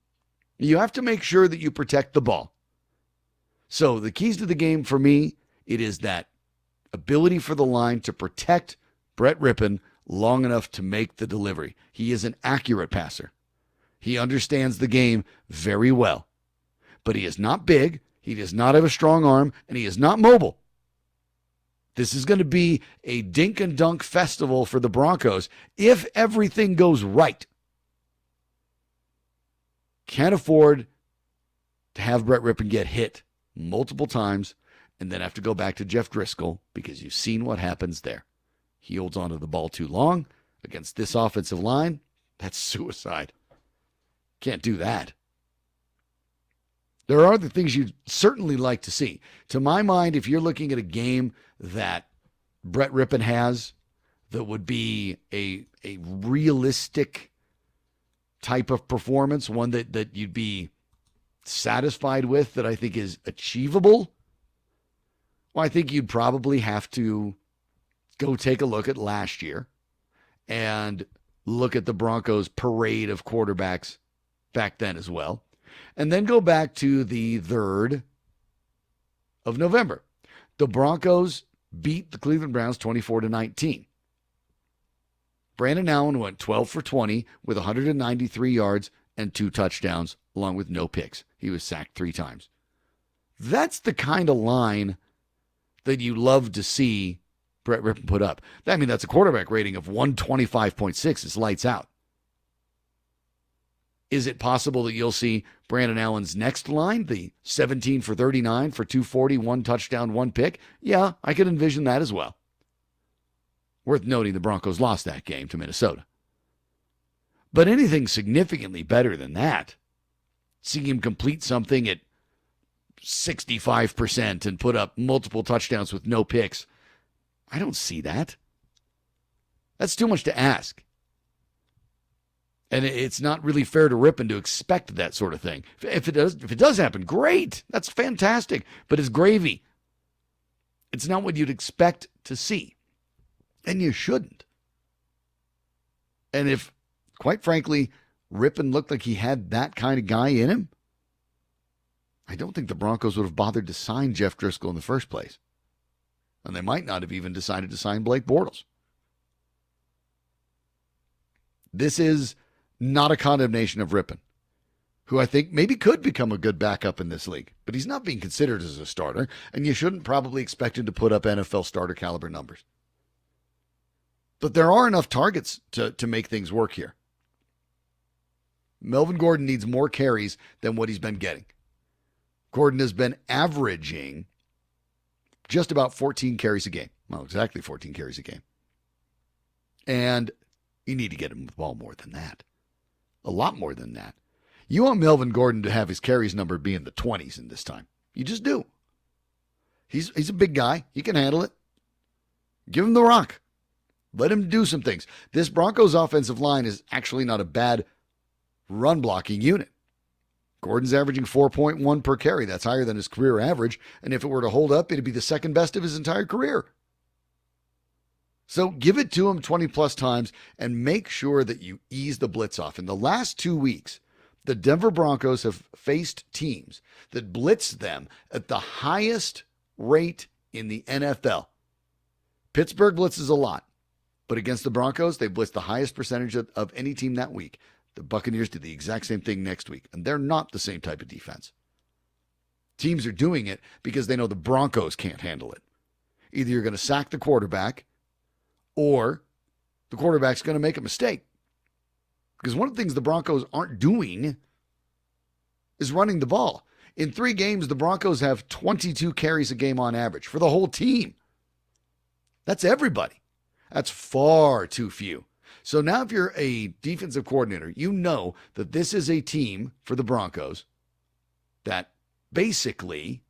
You have to make sure that you protect the ball. So the keys to the game for me, it is that ability for the line to protect Brett Rippon long enough to make the delivery. He is an accurate passer. He understands the game very well. But he is not big, he does not have a strong arm, and he is not mobile. This is going to be a dink and dunk festival for the Broncos if everything goes right. Can't afford to have Brett Rippon get hit multiple times and then have to go back to Jeff Driscoll because you've seen what happens there. He holds onto the ball too long against this offensive line. That's suicide. Can't do that. There are other things you'd certainly like to see. To my mind, if you're looking at a game that Brett Rippon has that would be a realistic type of performance, one that you'd be satisfied with, that I think is achievable, well, I think you'd probably have to go take a look at last year and look at the Broncos' parade of quarterbacks back then as well. And then go back to the 3rd of November. The Broncos beat the Cleveland Browns 24-19. Brandon Allen went 12 for 20 with 193 yards and 2 touchdowns, along with no picks. He was sacked 3 times. That's the kind of line that you love to see Brett Rippon put up. I mean, that's a quarterback rating of 125.6. It's lights out. Is it possible that you'll see Brandon Allen's next line, the 17 for 39 for 240, 1 touchdown, 1 pick? Yeah, I could envision that as well. Worth noting the Broncos lost that game to Minnesota. But anything significantly better than that, seeing him complete something at 65% and put up multiple touchdowns with no picks, I don't see that. That's too much to ask. And it's not really fair to Rippon to expect that sort of thing. If it does happen, great. That's fantastic. But it's gravy. It's not what you'd expect to see. And you shouldn't. And if, quite frankly, Rippon looked like he had that kind of guy in him, I don't think the Broncos would have bothered to sign Jeff Driscoll in the first place. And they might not have even decided to sign Blake Bortles. This is not a condemnation of Rippon, who I think maybe could become a good backup in this league. But he's not being considered as a starter, and you shouldn't probably expect him to put up NFL starter caliber numbers. But there are enough targets to make things work here. Melvin Gordon needs more carries than what he's been getting. Gordon has been averaging just about 14 carries a game. Well, exactly 14 carries a game. And you need to get him the ball more than that. A lot more than that. You want Melvin Gordon to have his carries number be in the 20s in this time. You just do. He's a big guy. He can handle it. Give him the rock. Let him do some things. This Broncos offensive line is actually not a bad run blocking unit. Gordon's averaging 4.1 per carry. That's higher than his career average. And if it were to hold up, it'd be the second best of his entire career. So give it to him 20-plus times and make sure that you ease the blitz off. In the last 2 weeks, the Denver Broncos have faced teams that blitz them at the highest rate in the NFL. Pittsburgh blitzes a lot, but against the Broncos, they blitzed the highest percentage of any team that week. The Buccaneers did the exact same thing next week, and they're not the same type of defense. Teams are doing it because they know the Broncos can't handle it. Either you're going to sack the quarterback or the quarterback's going to make a mistake. Because one of the things the Broncos aren't doing is running the ball. In 3 games, the Broncos have 22 carries a game on average for the whole team. That's everybody. That's far too few. So now if you're a defensive coordinator, you know that this is a team for the Broncos that basically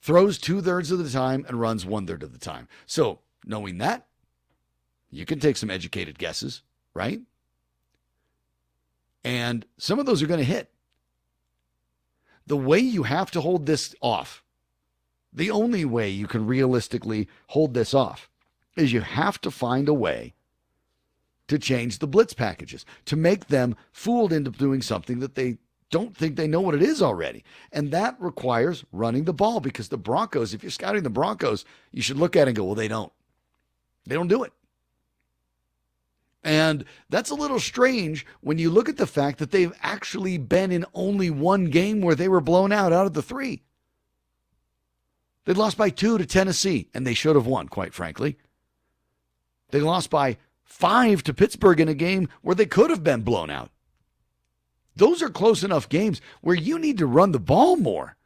throws 2/3 of the time and runs 1/3 of the time. So knowing that, you can take some educated guesses, right? And some of those are going to hit. The way you have to hold this off, the only way you can realistically hold this off, is you have to find a way to change the blitz packages, to make them fooled into doing something that they don't think they know what it is already. And that requires running the ball, because the Broncos, if you're scouting the Broncos, you should look at it and go, well, they don't. They don't do it. And that's a little strange when you look at the fact that they've actually been in only one game where they were blown out of the 3. They lost by 2 to Tennessee, and they should have won, quite frankly. They lost by 5 to Pittsburgh in a game where they could have been blown out. Those are close enough games where you need to run the ball more.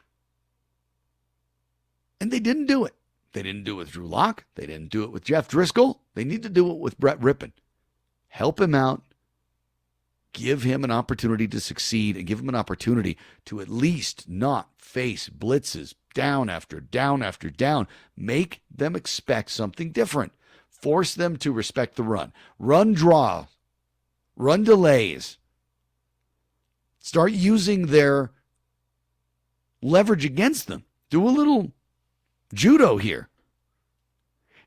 And they didn't do it. They didn't do it with Drew Lock. They didn't do it with Jeff Driscoll. They need to do it with Brett Rippon. Help him out. Give him an opportunity to succeed, and give him an opportunity to at least not face blitzes down after down after down. Make them expect something different. Force them to respect the run. Run draw. Run delays. Start using their leverage against them. Do a little judo here.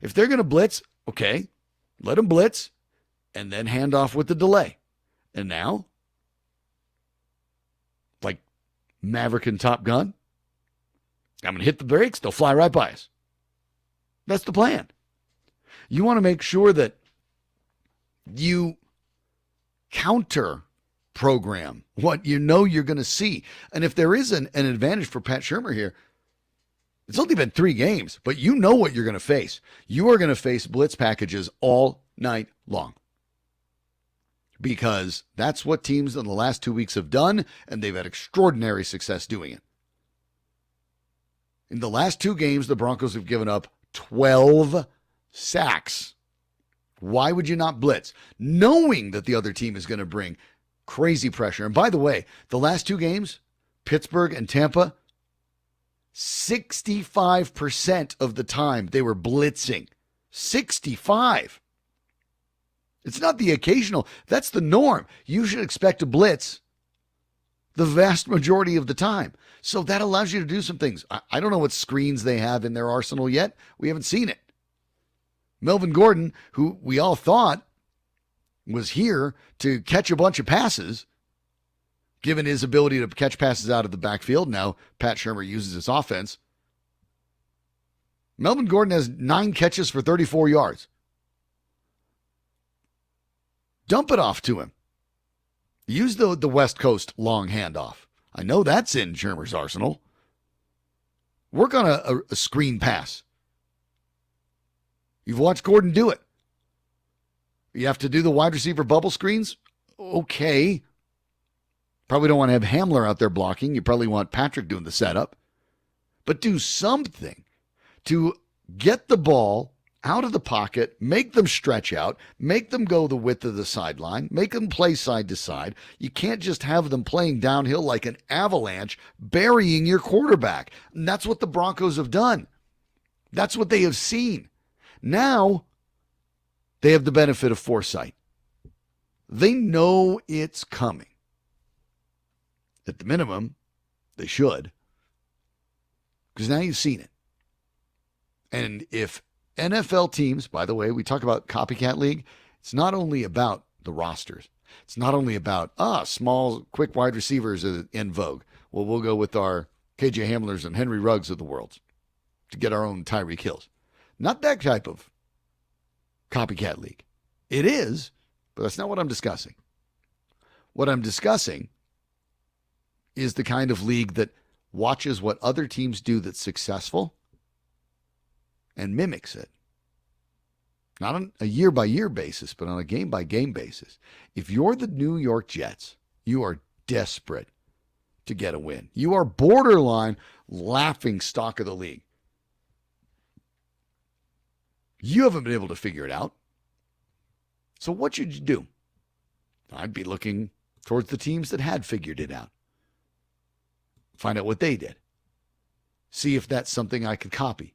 If they're going to blitz, okay, let them blitz and then hand off with the delay. And now, like Maverick and Top Gun, I'm going to hit the brakes, they'll fly right by us. That's the plan. You want to make sure that you counter program what you know you're going to see. And if there is an advantage for Pat Shurmur here, it's only been 3 games, but you know what you're going to face. You are going to face blitz packages all night long, because that's what teams in the last 2 weeks have done, and they've had extraordinary success doing it. In the last 2 games, the Broncos have given up 12 sacks. Why would you not blitz, knowing that the other team is going to bring crazy pressure? And by the way, the last 2 games, Pittsburgh and Tampa, 65% of the time they were blitzing. 65. It's not the occasional. That's the norm. You should expect to blitz the vast majority of the time. So that allows you to do some things. I don't know what screens they have in their arsenal yet. We haven't seen it. Melvin Gordon, who we all thought was here to catch a bunch of passes, given his ability to catch passes out of the backfield. Now Pat Shurmur uses his offense. Melvin Gordon has 9 catches for 34 yards. Dump it off to him. Use the West Coast long handoff. I know that's in Shurmur's arsenal. Work on a screen pass. You've watched Gordon do it. You have to do the wide receiver bubble screens? Okay. Probably don't want to have Hamler out there blocking. You probably want Patrick doing the setup. But do something to get the ball out of the pocket, make them stretch out, make them go the width of the sideline, make them play side to side. You can't just have them playing downhill like an avalanche, burying your quarterback. And that's what the Broncos have done. That's what they have seen. Now, they have the benefit of foresight. They know it's coming. At the minimum, they should. Because now you've seen it. And if NFL teams, by the way, we talk about copycat league, it's not only about the rosters. It's not only about, small, quick wide receivers in vogue. Well, we'll go with our KJ Hamlers and Henry Ruggs of the world to get our own Tyreek Hills. Not that type of copycat league. It is, but that's not what I'm discussing. What I'm discussing is the kind of league that watches what other teams do that's successful and mimics it. Not on a year-by-year basis, but on a game-by-game basis. If you're the New York Jets, you are desperate to get a win. You are borderline laughing stock of the league. You haven't been able to figure it out. So what should you do? I'd be looking towards the teams that had figured it out. Find out what they did. See if that's something I could copy.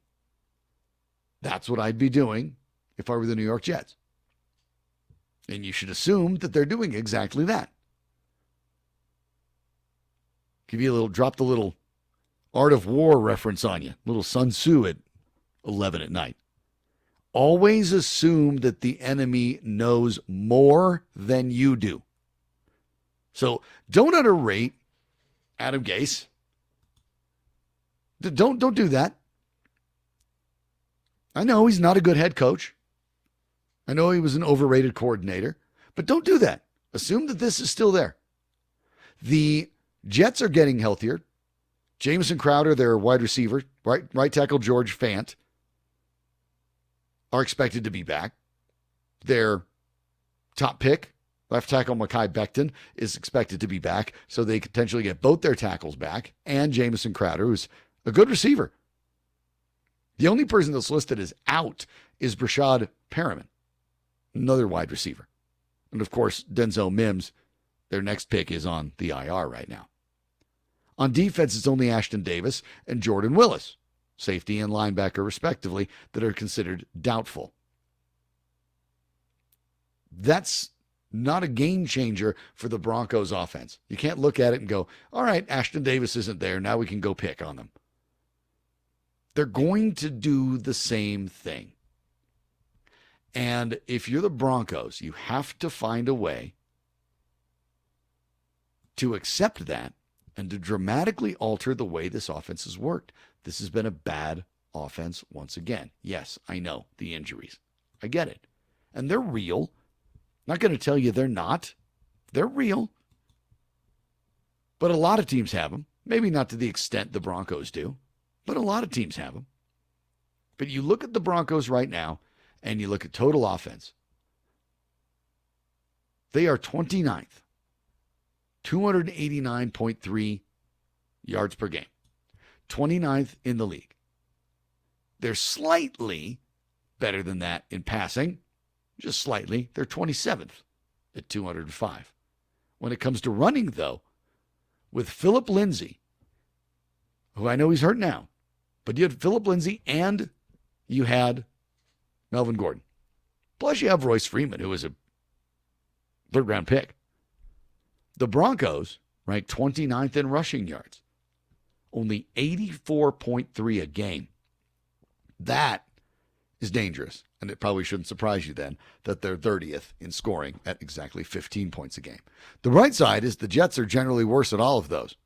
That's what I'd be doing if I were the New York Jets. And you should assume that they're doing exactly that. Drop the little Art of War reference on you. Little Sun Tzu at 11 at night. Always assume that the enemy knows more than you do. So don't underrate Adam Gase. Don't do that. I know he's not a good head coach. I know he was an overrated coordinator, but don't do that. Assume that this is still there. The Jets are getting healthier. Jamison Crowder, their wide receiver, right tackle George Fant, are expected to be back. Their top pick, left tackle Mekhi Becton, is expected to be back, so they could potentially get both their tackles back, and Jamison Crowder, who's a good receiver. The only person that's listed as out is Brashad Perriman, another wide receiver. And of course, Denzel Mims, their next pick, is on the IR right now. On defense, it's only Ashton Davis and Jordan Willis, safety and linebacker respectively, that are considered doubtful. That's not a game changer for the Broncos offense. You can't look at it and go, all right, Ashton Davis isn't there. Now we can go pick on them. They're going to do the same thing. And if you're the Broncos, you have to find a way to accept that and to dramatically alter the way this offense has worked. This has been a bad offense once again. Yes, I know, the injuries. I get it. And they're real. Not going to tell you they're not. They're real. But a lot of teams have them. Maybe not to the extent the Broncos do, but a lot of teams have them. But you look at the Broncos right now, and you look at total offense. They are 29th. 289.3 yards per game. 29th in the league. They're slightly better than that in passing. Just slightly. They're 27th at 205. When it comes to running, though, with Phillip Lindsay, who I know he's hurt now, but you had Phillip Lindsay and you had Melvin Gordon. Plus you have Royce Freeman, who was a third-round pick. The Broncos ranked 29th in rushing yards. Only 84.3 a game. That is dangerous. And it probably shouldn't surprise you then that they're 30th in scoring at exactly 15 points a game. The right side is the Jets are generally worse at all of those.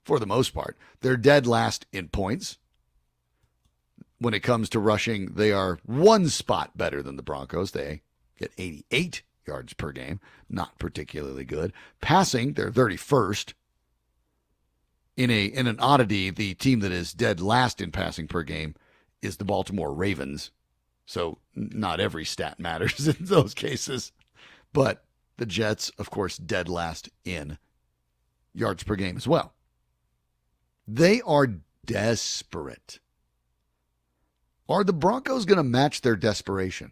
For the most part. They're dead last in points. When it comes to rushing, they are one spot better than the Broncos. They get 88 yards per game. Not particularly good. Passing, they're 31st. In an oddity, the team that is dead last in passing per game is the Baltimore Ravens. So not every stat matters in those cases. But the Jets, of course, dead last in yards per game as well. They are desperate. Are the Broncos going to match their desperation?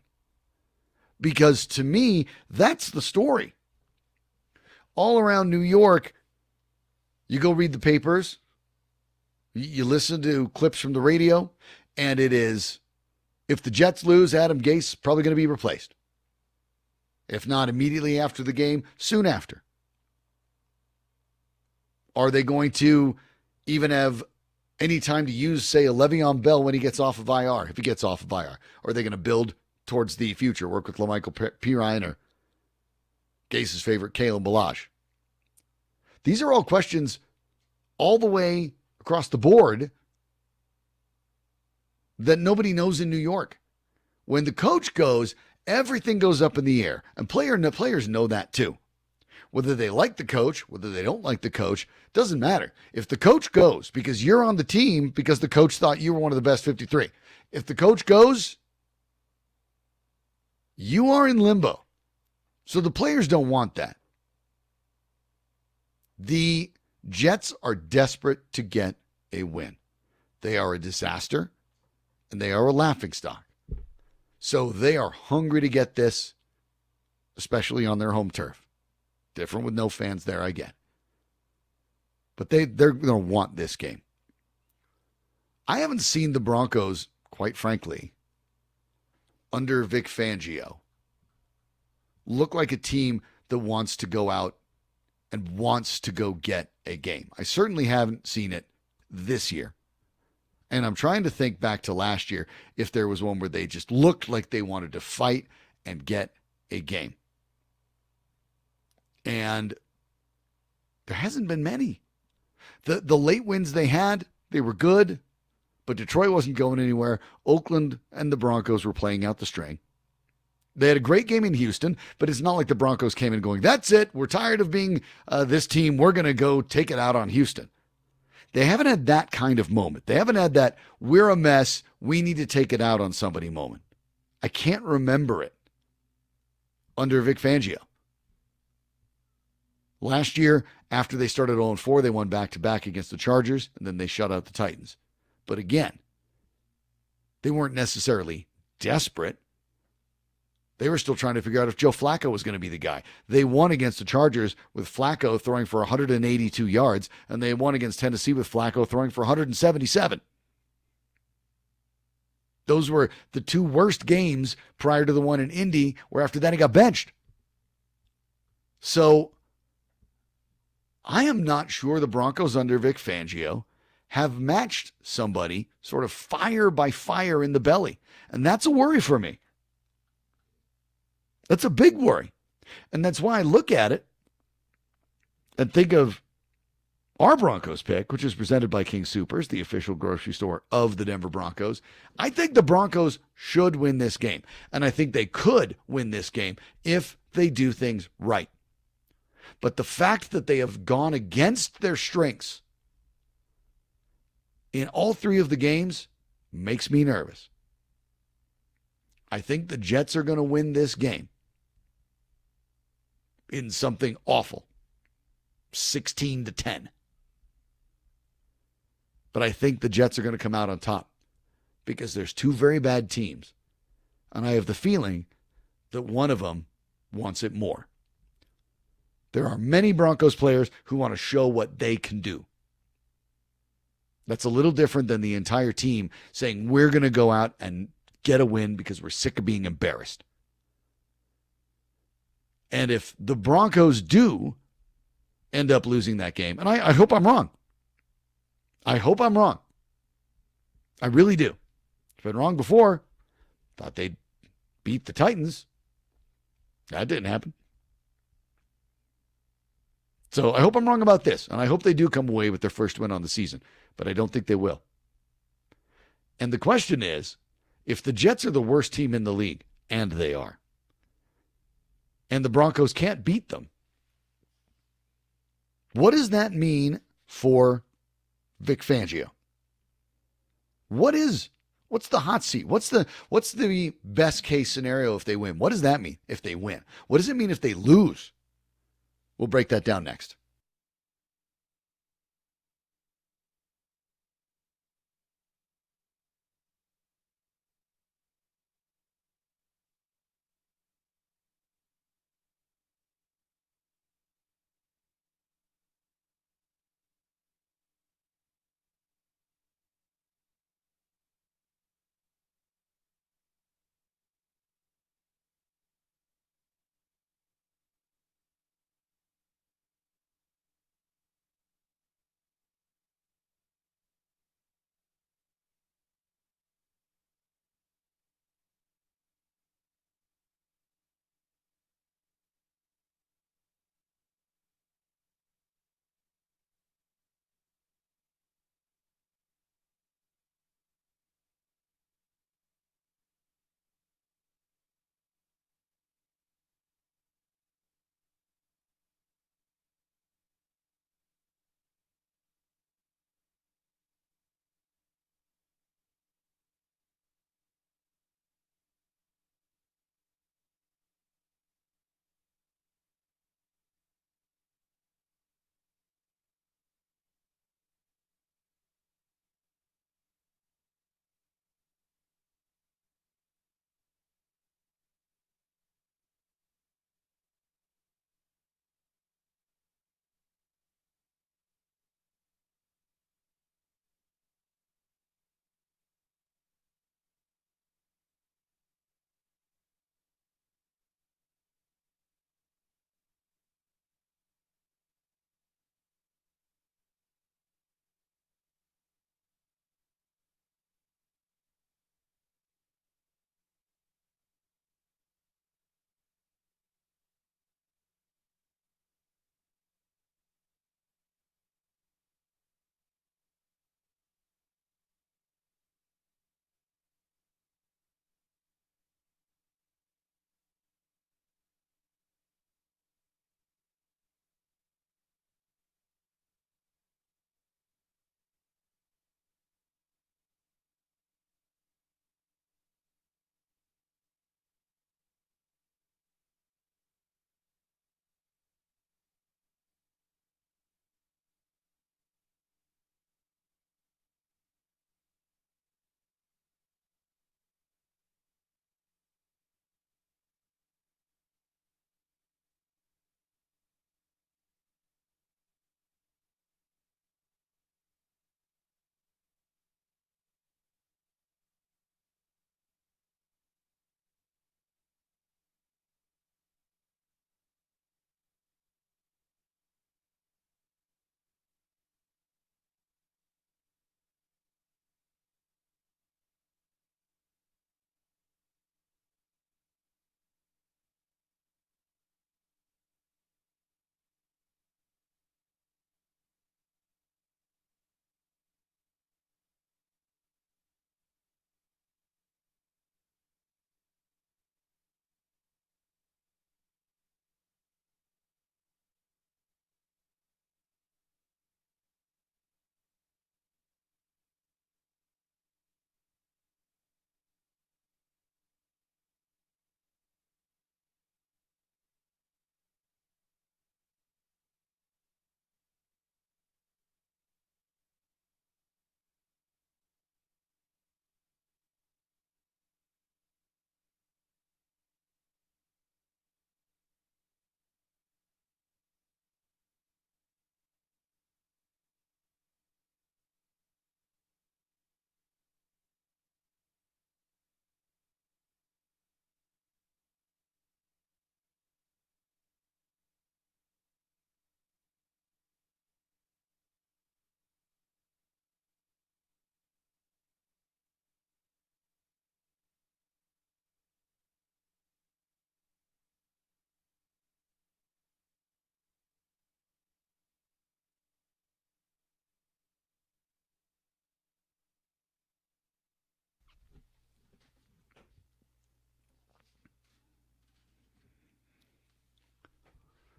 Because to me, that's the story. All around New York, you go read the papers, you listen to clips from the radio, and it is, if the Jets lose, Adam Gase is probably going to be replaced. If not immediately after the game, soon after. Are they going to even have any time to use, say, a Le'Veon Bell when he gets off of IR, if he gets off of IR? Or are they going to build towards the future, work with LaMichael Pirine or Gase's favorite, Kalen Ballage? These are all questions all the way across the board that nobody knows in New York. When the coach goes, everything goes up in the air, and players know that too. Whether they like the coach, whether they don't like the coach, doesn't matter. If the coach goes because you're on the team because the coach thought you were one of the best 53, if the coach goes, you are in limbo. So the players don't want that. The Jets are desperate to get a win. They are a disaster, and they are a laughingstock. So they are hungry to get this, especially on their home turf. Different with no fans there, I get. But they're going to want this game. I haven't seen the Broncos, quite frankly, under Vic Fangio, look like a team that wants to go out and wants to go get a game. I certainly haven't seen it this year. And I'm trying to think back to last year if there was one where they just looked like they wanted to fight and get a game. And there hasn't been many. The late wins they had, they were good, but Detroit wasn't going anywhere. Oakland and the Broncos were playing out the string. They had a great game in Houston, but it's not like the Broncos came in going, that's it, we're tired of being this team, we're going to go take it out on Houston. They haven't had that kind of moment. They haven't had that, we're a mess, we need to take it out on somebody moment. I can't remember it under Vic Fangio. Last year, after they started 0-4, they won back-to-back against the Chargers, and then they shut out the Titans. But again, they weren't necessarily desperate. They were still trying to figure out if Joe Flacco was going to be the guy. They won against the Chargers with Flacco throwing for 182 yards, and they won against Tennessee with Flacco throwing for 177. Those were the two worst games prior to the one in Indy, where after that he got benched. So I am not sure the Broncos under Vic Fangio have matched somebody sort of fire by fire in the belly. And that's a worry for me. That's a big worry. And that's why I look at it and think of our Broncos pick, which is presented by King Soopers, the official grocery store of the Denver Broncos. I think the Broncos should win this game. And I think they could win this game if they do things right. But the fact that they have gone against their strengths in all three of the games makes me nervous. I think the Jets are going to win this game in something awful, 16-10. But I think the Jets are going to come out on top because there's two very bad teams. And I have the feeling that one of them wants it more. There are many Broncos players who want to show what they can do. That's a little different than the entire team saying we're going to go out and get a win because we're sick of being embarrassed. And if the Broncos do end up losing that game, and I hope I'm wrong. I hope I'm wrong. I really do. I've been wrong before. Thought they'd beat the Titans. That didn't happen. So I hope I'm wrong about this, and I hope they do come away with their first win on the season, but I don't think they will. And the question is, if the Jets are the worst team in the league, and they are, and the Broncos can't beat them, what does that mean for Vic Fangio? What's the hot seat? What's the best case scenario if they win? What does that mean if they win? What does it mean if they lose? We'll break that down next.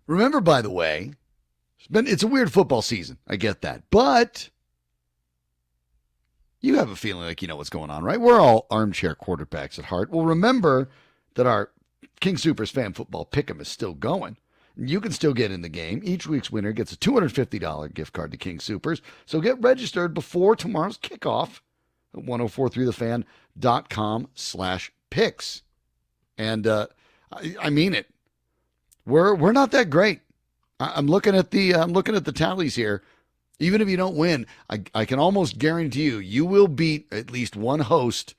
Remember, by the way, it's a weird football season. I get that. But you have a feeling like you know what's going on, right? We're all armchair quarterbacks at heart. Well, remember that our King Soopers Fan Football Pick'em is still going. You can still get in the game. Each week's winner gets a $250 gift card to King Soopers. So get registered before tomorrow's kickoff at 1043thefan.com/picks. And I mean it. We're not that great. I'm looking at the tallies here. Even if you don't win, I can almost guarantee you will beat at least one host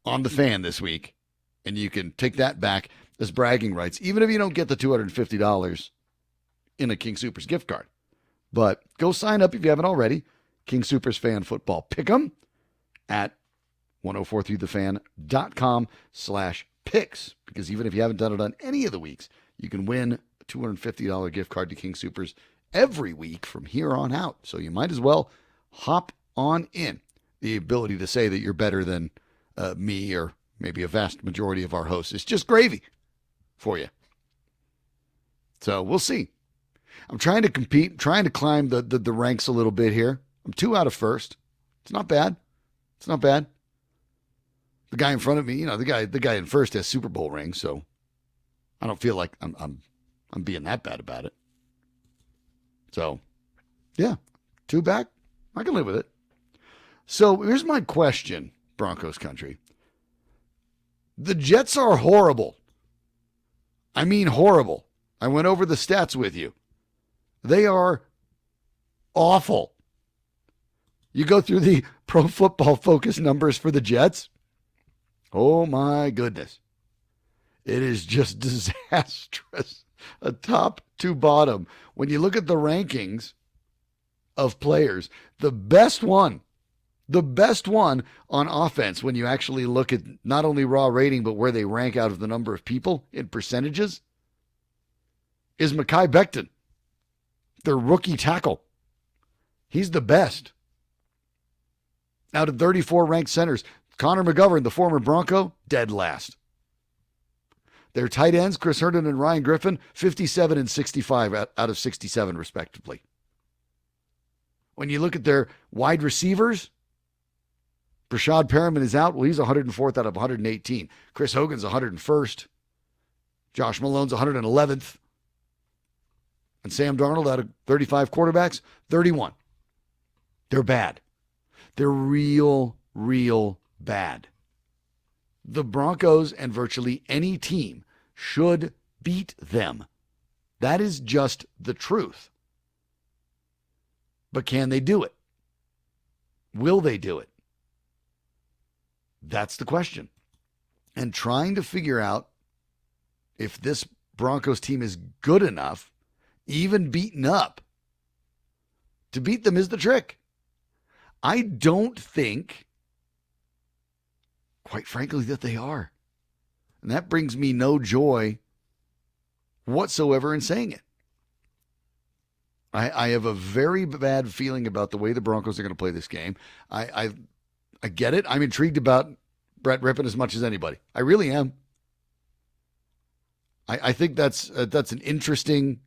on the fan this week, and you can take that back as bragging rights, even if you don't get the $250 in a King Soopers gift card. But go sign up if you haven't already. King Soopers Fan Football Pick'em at 1043thefan.com/picks, because even if you haven't done it on any of the weeks, you can win a $250 gift card to King Soopers every week from here on out. So you might as well hop on in. The ability to say that you're better than me or maybe a vast majority of our hosts is just gravy for you. So we'll see. I'm trying to compete, trying to climb the ranks a little bit here. I'm 2 out of first. It's not bad. It's not bad. The guy in front of me, the guy in first has Super Bowl rings, so I don't feel like I'm being that bad about it. So, yeah, 2 back. I can live with it. So here's my question, Broncos country. The Jets are horrible. I mean horrible. I went over the stats with you. They are awful. You go through the Pro Football Focus numbers for the Jets. Oh my goodness. It is just disastrous. A top to bottom. When you look at the rankings of players, the best one on offense, when you actually look at not only raw rating, but where they rank out of the number of people in percentages, is Mekhi Becton, their rookie tackle. He's the best. Out of 34 ranked centers, Connor McGovern, the former Bronco, dead last. Their tight ends, Chris Herndon and Ryan Griffin, 57 and 65 out of 67, respectively. When you look at their wide receivers, Brashad Perriman is out. Well, he's 104th out of 118. Chris Hogan's 101st. Josh Malone's 111th. And Sam Darnold, out of 35 quarterbacks, 31. They're bad. They're real bad. The Broncos and virtually any team should beat them. That is just the truth. But can they do it? Will they do it? That's the question. And trying to figure out if this Broncos team is good enough, even beaten up, to beat them is the trick. I don't think, quite frankly, that they are. And that brings me no joy whatsoever in saying it. I have a very bad feeling about the way the Broncos are going to play this game. I get it. I'm intrigued about Brett Rippon as much as anybody. I really am. I think that's an interesting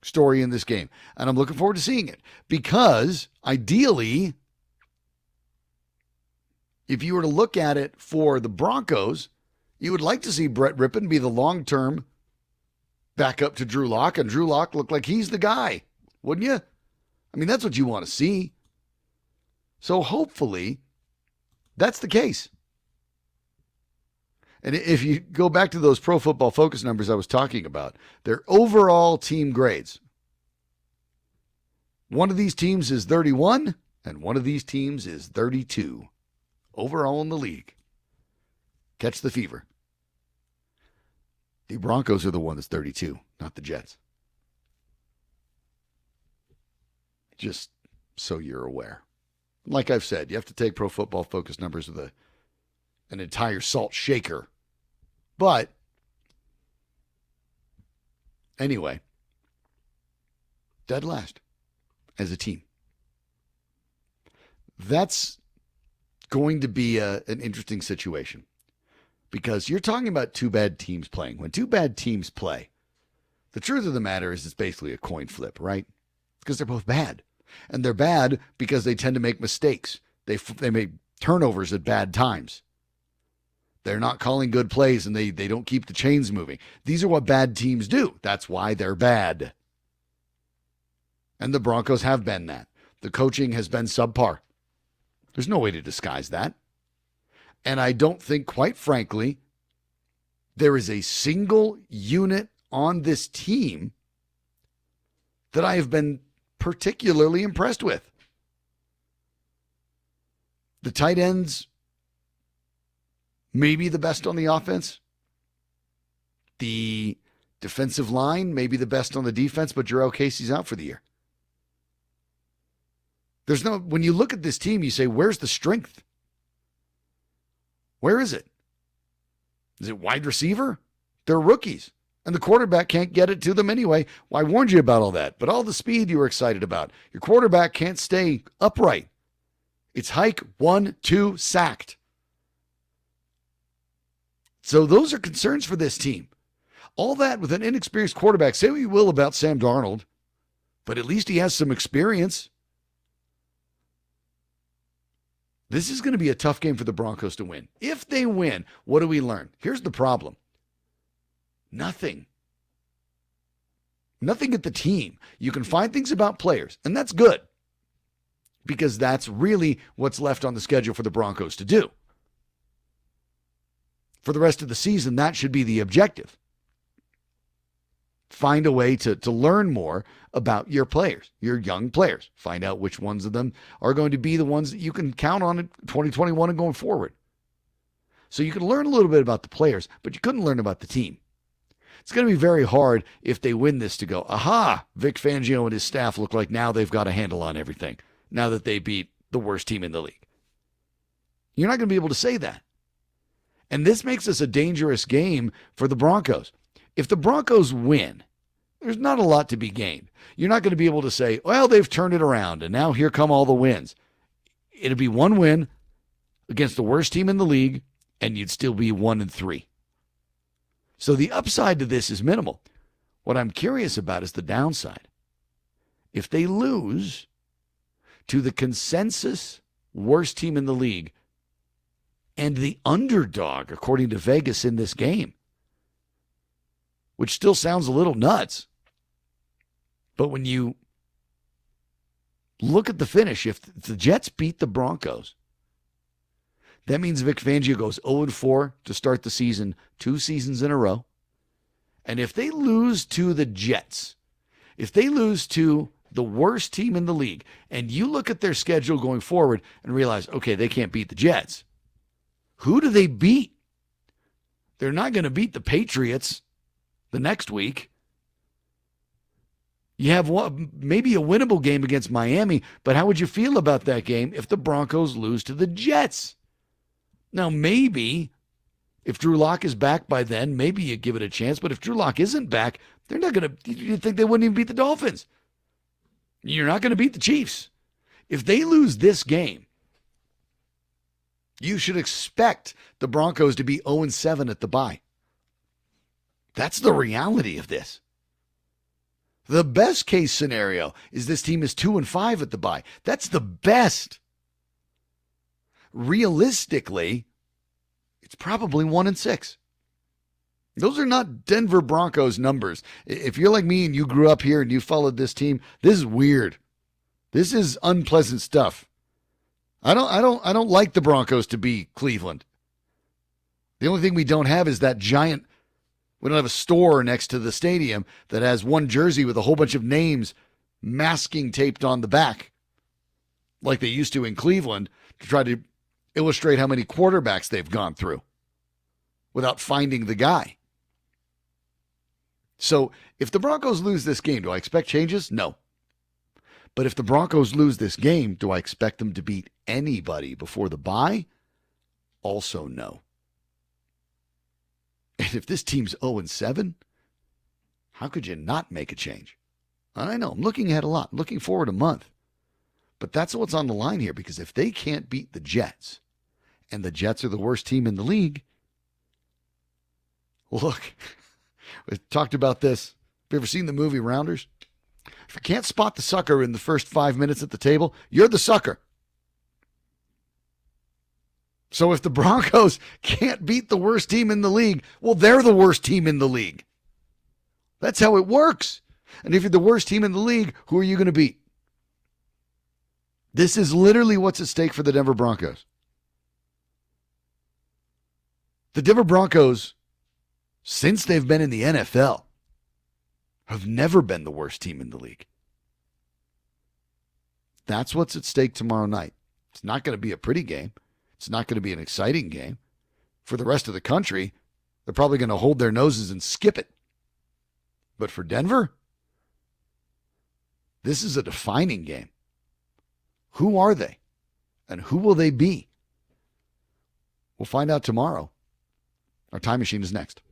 story in this game. And I'm looking forward to seeing it. Because, ideally, if you were to look at it for the Broncos, you would like to see Brett Rippon be the long-term backup to Drew Lock, and Drew Lock look like he's the guy, wouldn't you? I mean, that's what you want to see. So hopefully that's the case. And if you go back to those Pro Football Focus numbers I was talking about, their overall team grades. One of these teams is 31, and one of these teams is 32. Overall in the league. Catch the fever. The Broncos are the one that's 32, not the Jets. Just so you're aware. Like I've said, you have to take Pro Football Focus numbers with an entire salt shaker. But anyway, dead last as a team. That's going to be an interesting situation, because you're talking about 2 bad teams playing. When 2 bad teams play, The truth of the matter is it's basically a coin flip, right? Because they're both bad. And they're bad because they tend to make mistakes. They make turnovers at bad times. They're not calling good plays, and they don't keep the chains moving. These are what bad teams do. That's why they're bad. And the Broncos have been that. The coaching has been subpar. There's no way to disguise that. And I don't think, quite frankly, there is a single unit on this team that I have been particularly impressed with. The tight ends, maybe the best on the offense. The defensive line, maybe the best on the defense, but Jarrell Casey's out for the year. When you look at this team, you say, where's the strength? Where is it? Is it wide receiver? They're rookies, and the quarterback can't get it to them anyway. Well, I warned you about all that, but all the speed you were excited about. Your quarterback can't stay upright. It's hike 1, 2, sacked. So those are concerns for this team. All that with an inexperienced quarterback. Say what you will about Sam Darnold, but at least he has some experience. This is going to be a tough game for the Broncos to win. If they win, what do we learn? Here's the problem. Nothing. Nothing at the team. You can find things about players, and that's good, because that's really what's left on the schedule for the Broncos to do. For the rest of the season, that should be the objective. Find a way to learn more about your players, your young players. Find out which ones of them are going to be the ones that you can count on in 2021 and going forward. So you can learn a little bit about the players, but you couldn't learn about the team. It's going to be very hard if they win this to go, aha, Vic Fangio and his staff look like now they've got a handle on everything, now that they beat the worst team in the league. You're not going to be able to say that. And this makes this a dangerous game for the Broncos. If the Broncos win, there's not a lot to be gained. You're not going to be able to say, well, they've turned it around, and now here come all the wins. It'll be one win against the worst team in the league, and you'd still be 1-3. So the upside to this is minimal. What I'm curious about is the downside. If they lose to the consensus worst team in the league and the underdog, according to Vegas, in this game, which still sounds a little nuts, but when you look at the finish, if the Jets beat the Broncos, that means Vic Fangio goes 0-4 to start the season, 2 seasons in a row. And if they lose to the Jets, if they lose to the worst team in the league, and you look at their schedule going forward and realize, okay, they can't beat the Jets, who do they beat? They're not going to beat the Patriots the next week. You have maybe a winnable game against Miami, but how would you feel about that game if the Broncos lose to the Jets? Now, maybe if Drew Lock is back by then, maybe you give it a chance. But if Drew Lock isn't back, they're not going to, you'd think they wouldn't even beat the Dolphins. You're not going to beat the Chiefs. If they lose this game, you should expect the Broncos to be 0-7 at the bye. That's the reality of this. The best case scenario is this team is 2-5 at the bye. That's the best. Realistically, it's probably 1-6. Those are not Denver Broncos numbers. If you're like me and you grew up here and you followed this team, this is weird. This is unpleasant stuff. I don't like the Broncos to be Cleveland. The only thing we don't have is that giant, we don't have a store next to the stadium that has one jersey with a whole bunch of names masking taped on the back, like they used to in Cleveland, to try to illustrate how many quarterbacks they've gone through without finding the guy. So if the Broncos lose this game, do I expect changes? No. But if the Broncos lose this game, do I expect them to beat anybody before the bye? Also no. And if this team's 0-7, how could you not make a change? I know, I'm looking ahead a lot, I'm looking forward a month. But that's what's on the line here, because if they can't beat the Jets, and the Jets are the worst team in the league, look, we've talked about this you ever seen the movie Rounders? If you can't spot the sucker in the first 5 minutes at the table, you're the sucker. So if the Broncos can't beat the worst team in the league, well, they're the worst team in the league. That's how it works. And if you're the worst team in the league, who are you going to beat? This is literally what's at stake for the Denver Broncos. The Denver Broncos, since they've been in the NFL, have never been the worst team in the league. That's what's at stake tomorrow night. It's not going to be a pretty game. It's not going to be an exciting game. For the rest of the country, they're probably going to hold their noses and skip it. But for Denver, this is a defining game. Who are they? And who will they be? We'll find out tomorrow. Our time machine is next.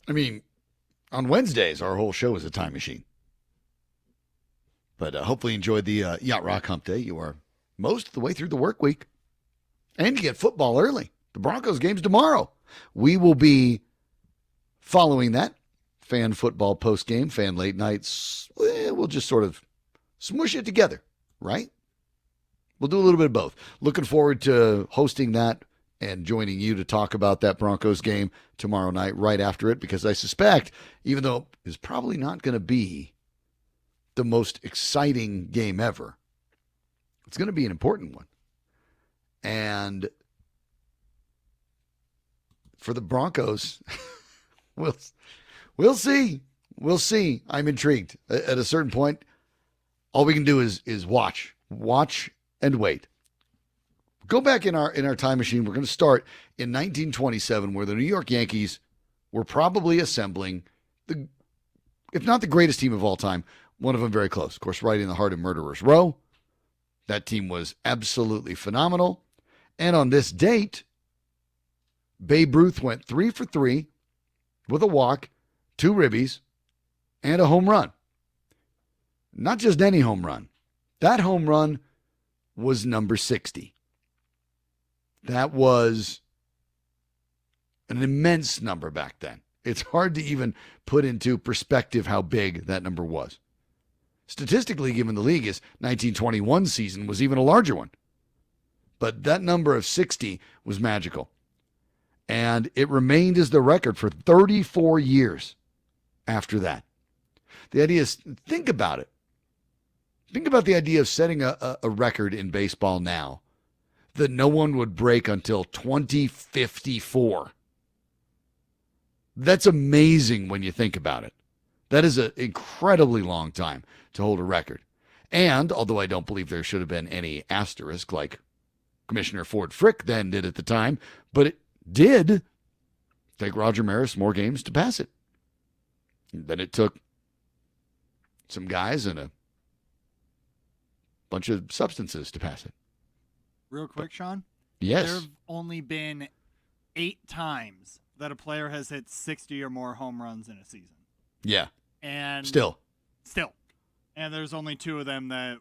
I mean, on Wednesdays, our whole show is a time machine. But hopefully you enjoyed the Yacht Rock Hump Day. You are most of the way through the work week. And you get football early. The Broncos game's tomorrow. We will be following that. Fan football post-game, fan late nights. We'll just sort of smush it together, right? We'll do a little bit of both. Looking forward to hosting that and joining you to talk about that Broncos game tomorrow night right after it, because I suspect, even though it's probably not going to be the most exciting game ever, it's going to be an important one. And for the Broncos, we'll see. We'll see. I'm intrigued. At a certain point, all we can do is watch and wait. Go back in our time machine. We're going to start in 1927, where the New York Yankees were probably assembling if not the greatest team of all time, one of them very close. Of course, right in the heart of Murderers Row. That team was absolutely phenomenal. And on this date, Babe Ruth went 3 for 3 with a walk, 2 ribbies, and a home run. Not just any home run. That home run was number 60. That was an immense number back then. It's hard to even put into perspective how big that number was. Statistically, given the league, his 1921 season was even a larger one. But that number of 60 was magical. And it remained as the record for 34 years after that. The idea is, think about it. Think about the idea of setting a record in baseball now that no one would break until 2054. That's amazing when you think about it. That is an incredibly long time to hold a record. And, although I don't believe there should have been any asterisk like Commissioner Ford Frick then did at the time, but it did take Roger Maris more games to pass it. Then it took some guys and a bunch of substances to pass it. Real quick, Sean? Yes. There have only been 8 times that a player has hit 60 or more home runs in a season. Yeah. And Still. And there's only 2 of them that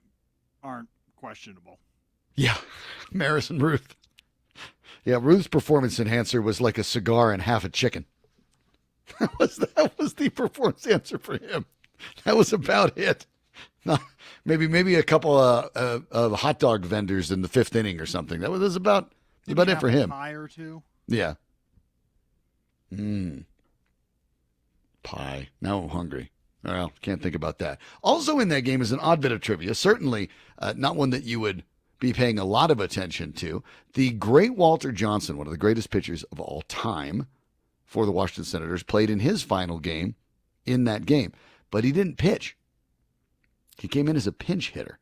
aren't questionable. Yeah. Maris and Ruth. Yeah, Ruth's performance enhancer was like a cigar and half a chicken. That was the performance answer for him. That was about it. Not, maybe a couple of hot dog vendors in the 5th inning or something. That was about it for him. Pie or 2. Yeah. Pie. Now I'm hungry. Well, can't think about that. Also in that game is an odd bit of trivia. Certainly not one that you would be paying a lot of attention to. The great Walter Johnson, one of the greatest pitchers of all time for the Washington Senators, played in his final game in that game. But he didn't pitch. He came in as a pinch hitter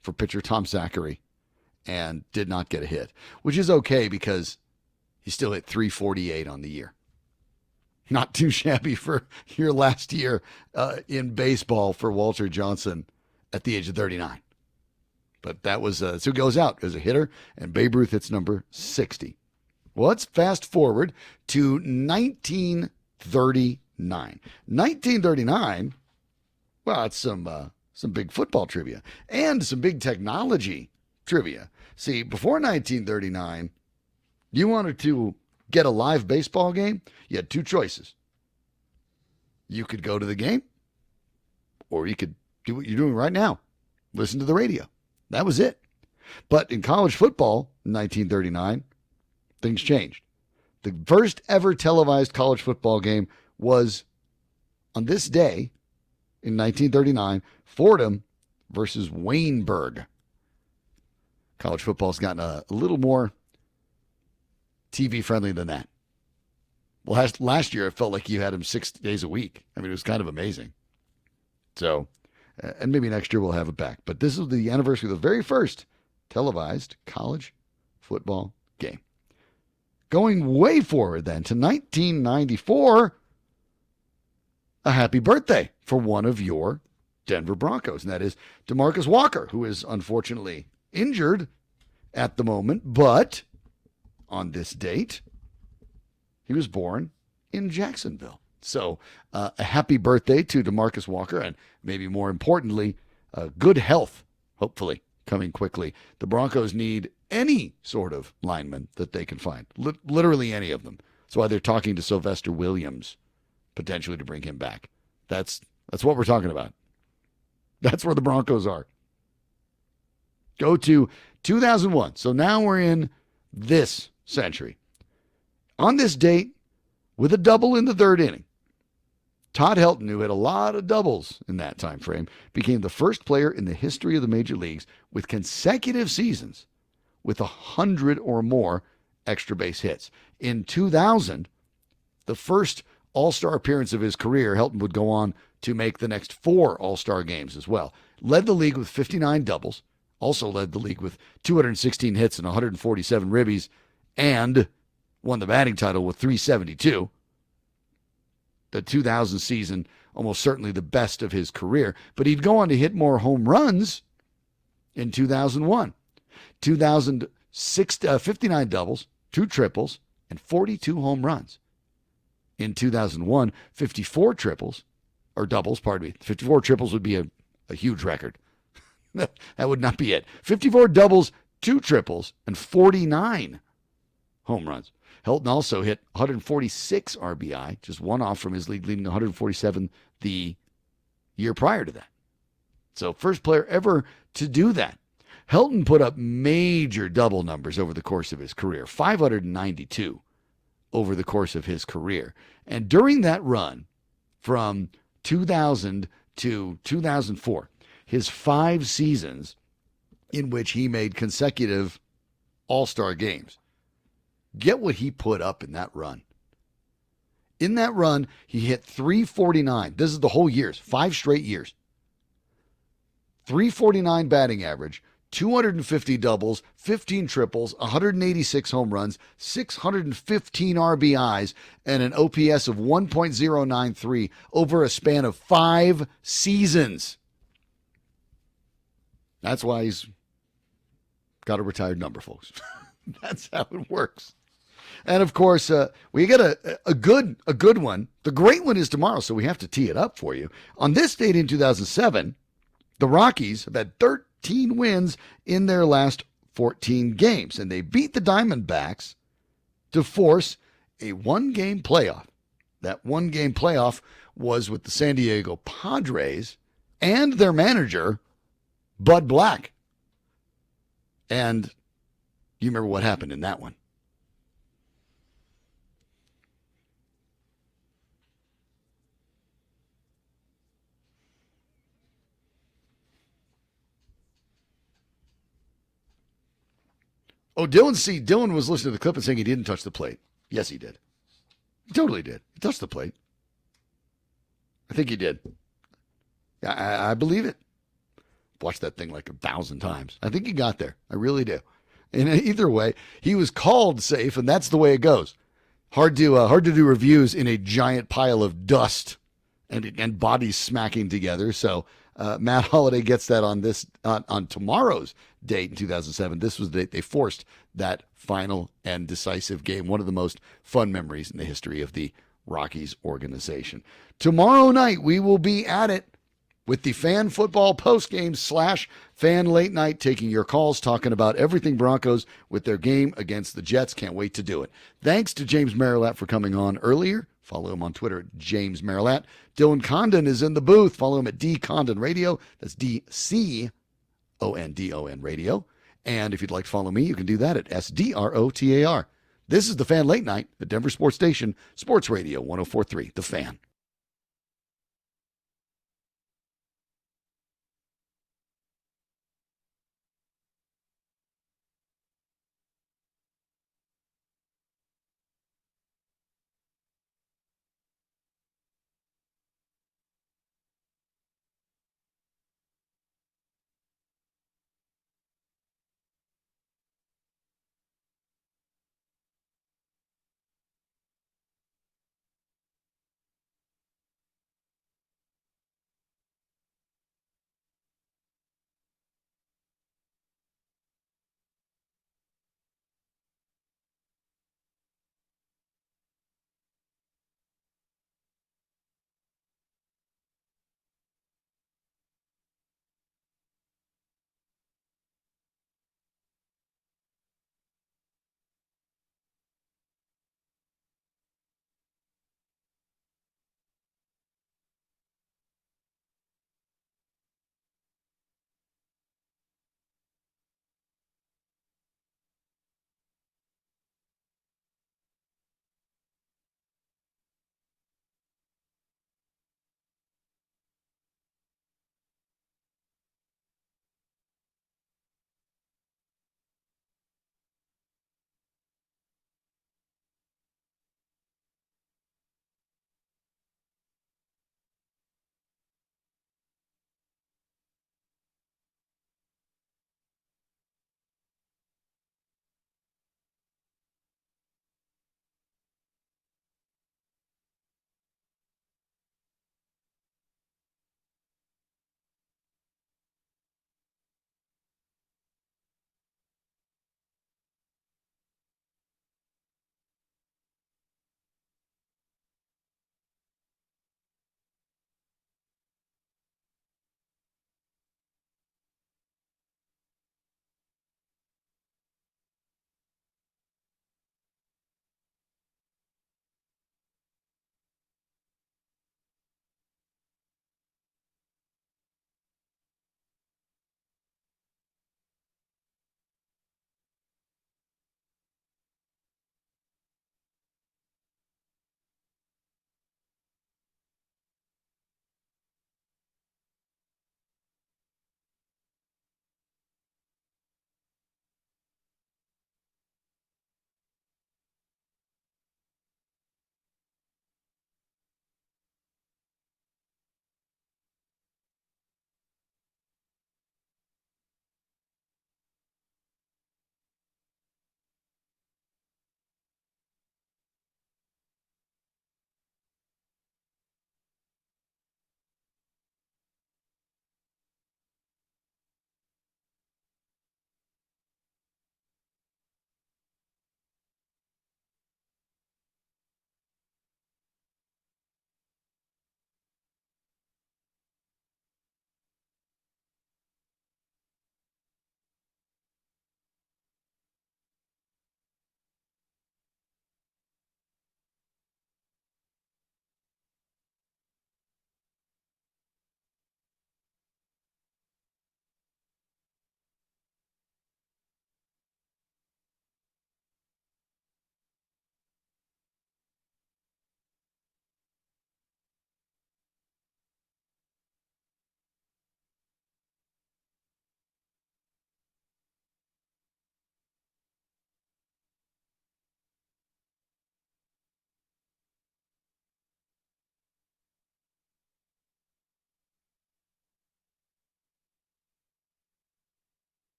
for pitcher Tom Zachary and did not get a hit, which is okay because he still hit .348 on the year. Not too shabby for your last year in baseball for Walter Johnson at the age of 39. But that was, so he goes out as a hitter, and Babe Ruth hits number 60. Well, let's fast forward to 1939. 1939, well, it's some big football trivia and some big technology trivia. See, before 1939, you wanted to get a live baseball game, you had 2 choices. You could go to the game, or you could do what you're doing right now, listen to the radio. That was it. But in college football in 1939, things changed. The first ever televised college football game was on this day in 1939, Fordham versus Wayneburg. College football's gotten a little more TV friendly than that. Well, last year it felt like you had him 6 days a week. I mean, it was kind of amazing. So, and maybe next year we'll have it back. But this is the anniversary of the very first televised college football game. Going way forward then to 1994, a happy birthday for one of your Denver Broncos, and that is Demarcus Walker, who is unfortunately injured at the moment, but on this date, he was born in Jacksonville. So a happy birthday to Demarcus Walker, and maybe more importantly, good health, hopefully, coming quickly. The Broncos need any sort of lineman that they can find, literally any of them. That's why they're talking to Sylvester Williams, potentially to bring him back. That's what we're talking about. That's where the Broncos are. Go to 2001. So now we're in this century. On this date, with a double in the third inning, Todd Helton, who had a lot of doubles in that time frame, became the first player in the history of the major leagues with consecutive seasons with 100 or more extra base hits. In 2000, the first All-Star appearance of his career, Helton would go on to make the next 4 All-Star games as well. Led the league with 59 doubles, also led the league with 216 hits and 147 ribbies, and won the batting title with 372. The 2000 season, almost certainly the best of his career, but he'd go on to hit more home runs in 2001. 59 doubles, 2 triples, and 42 home runs. In 2001, 54 triples, or doubles, pardon me. 54 triples would be a huge record. That would not be it. 54 doubles, 2 triples, and 49 home runs. Helton also hit 146 RBI, just one off from his league leading 147 the year prior to that. So first player ever to do that. Helton put up major double numbers over the course of his career, 592 over the course of his career. And during that run from 2000 to 2004, his 5 seasons in which he made consecutive All-Star games, get what he put up in that run. In that run, he hit 349. This is the whole years, 5 straight years. 349 batting average, 250 doubles, 15 triples, 186 home runs, 615 RBIs, and an OPS of 1.093 over a span of 5 seasons. That's why he's got a retired number, folks. That's how it works. And of course, we get a good one. The great one is tomorrow, so we have to tee it up for you. On this date in 2007, the Rockies have had 13 wins in their last 14 games, and they beat the Diamondbacks to force a 1-game playoff. That 1-game playoff was with the San Diego Padres and their manager, Bud Black. And you remember what happened in that one. Oh, Dylan was listening to the clip and saying he didn't touch the plate. Yes, he did. He totally did. He touched the plate. I think he did. I believe it. Watched that thing like 1,000 times. I think he got there. I really do. And either way, he was called safe, and that's the way it goes. Hard to do reviews in a giant pile of dust and bodies smacking together. So Matt Holliday gets that on tomorrow's date in 2007. This was the date they forced that final and decisive game. One of the most fun memories in the history of the Rockies organization. Tomorrow night, we will be at it with the Fan Football postgame / Fan Late Night, taking your calls, talking about everything Broncos with their game against the Jets. Can't wait to do it. Thanks to James Marilat for coming on earlier. Follow him on Twitter at James Marilat. Dylan Condon is in the booth. Follow him at D Condon Radio. That's DCONDON Radio. And if you'd like to follow me, you can do that at SDROTAR. This is the Fan Late Night, the Denver Sports Station, Sports Radio 104.3, The Fan.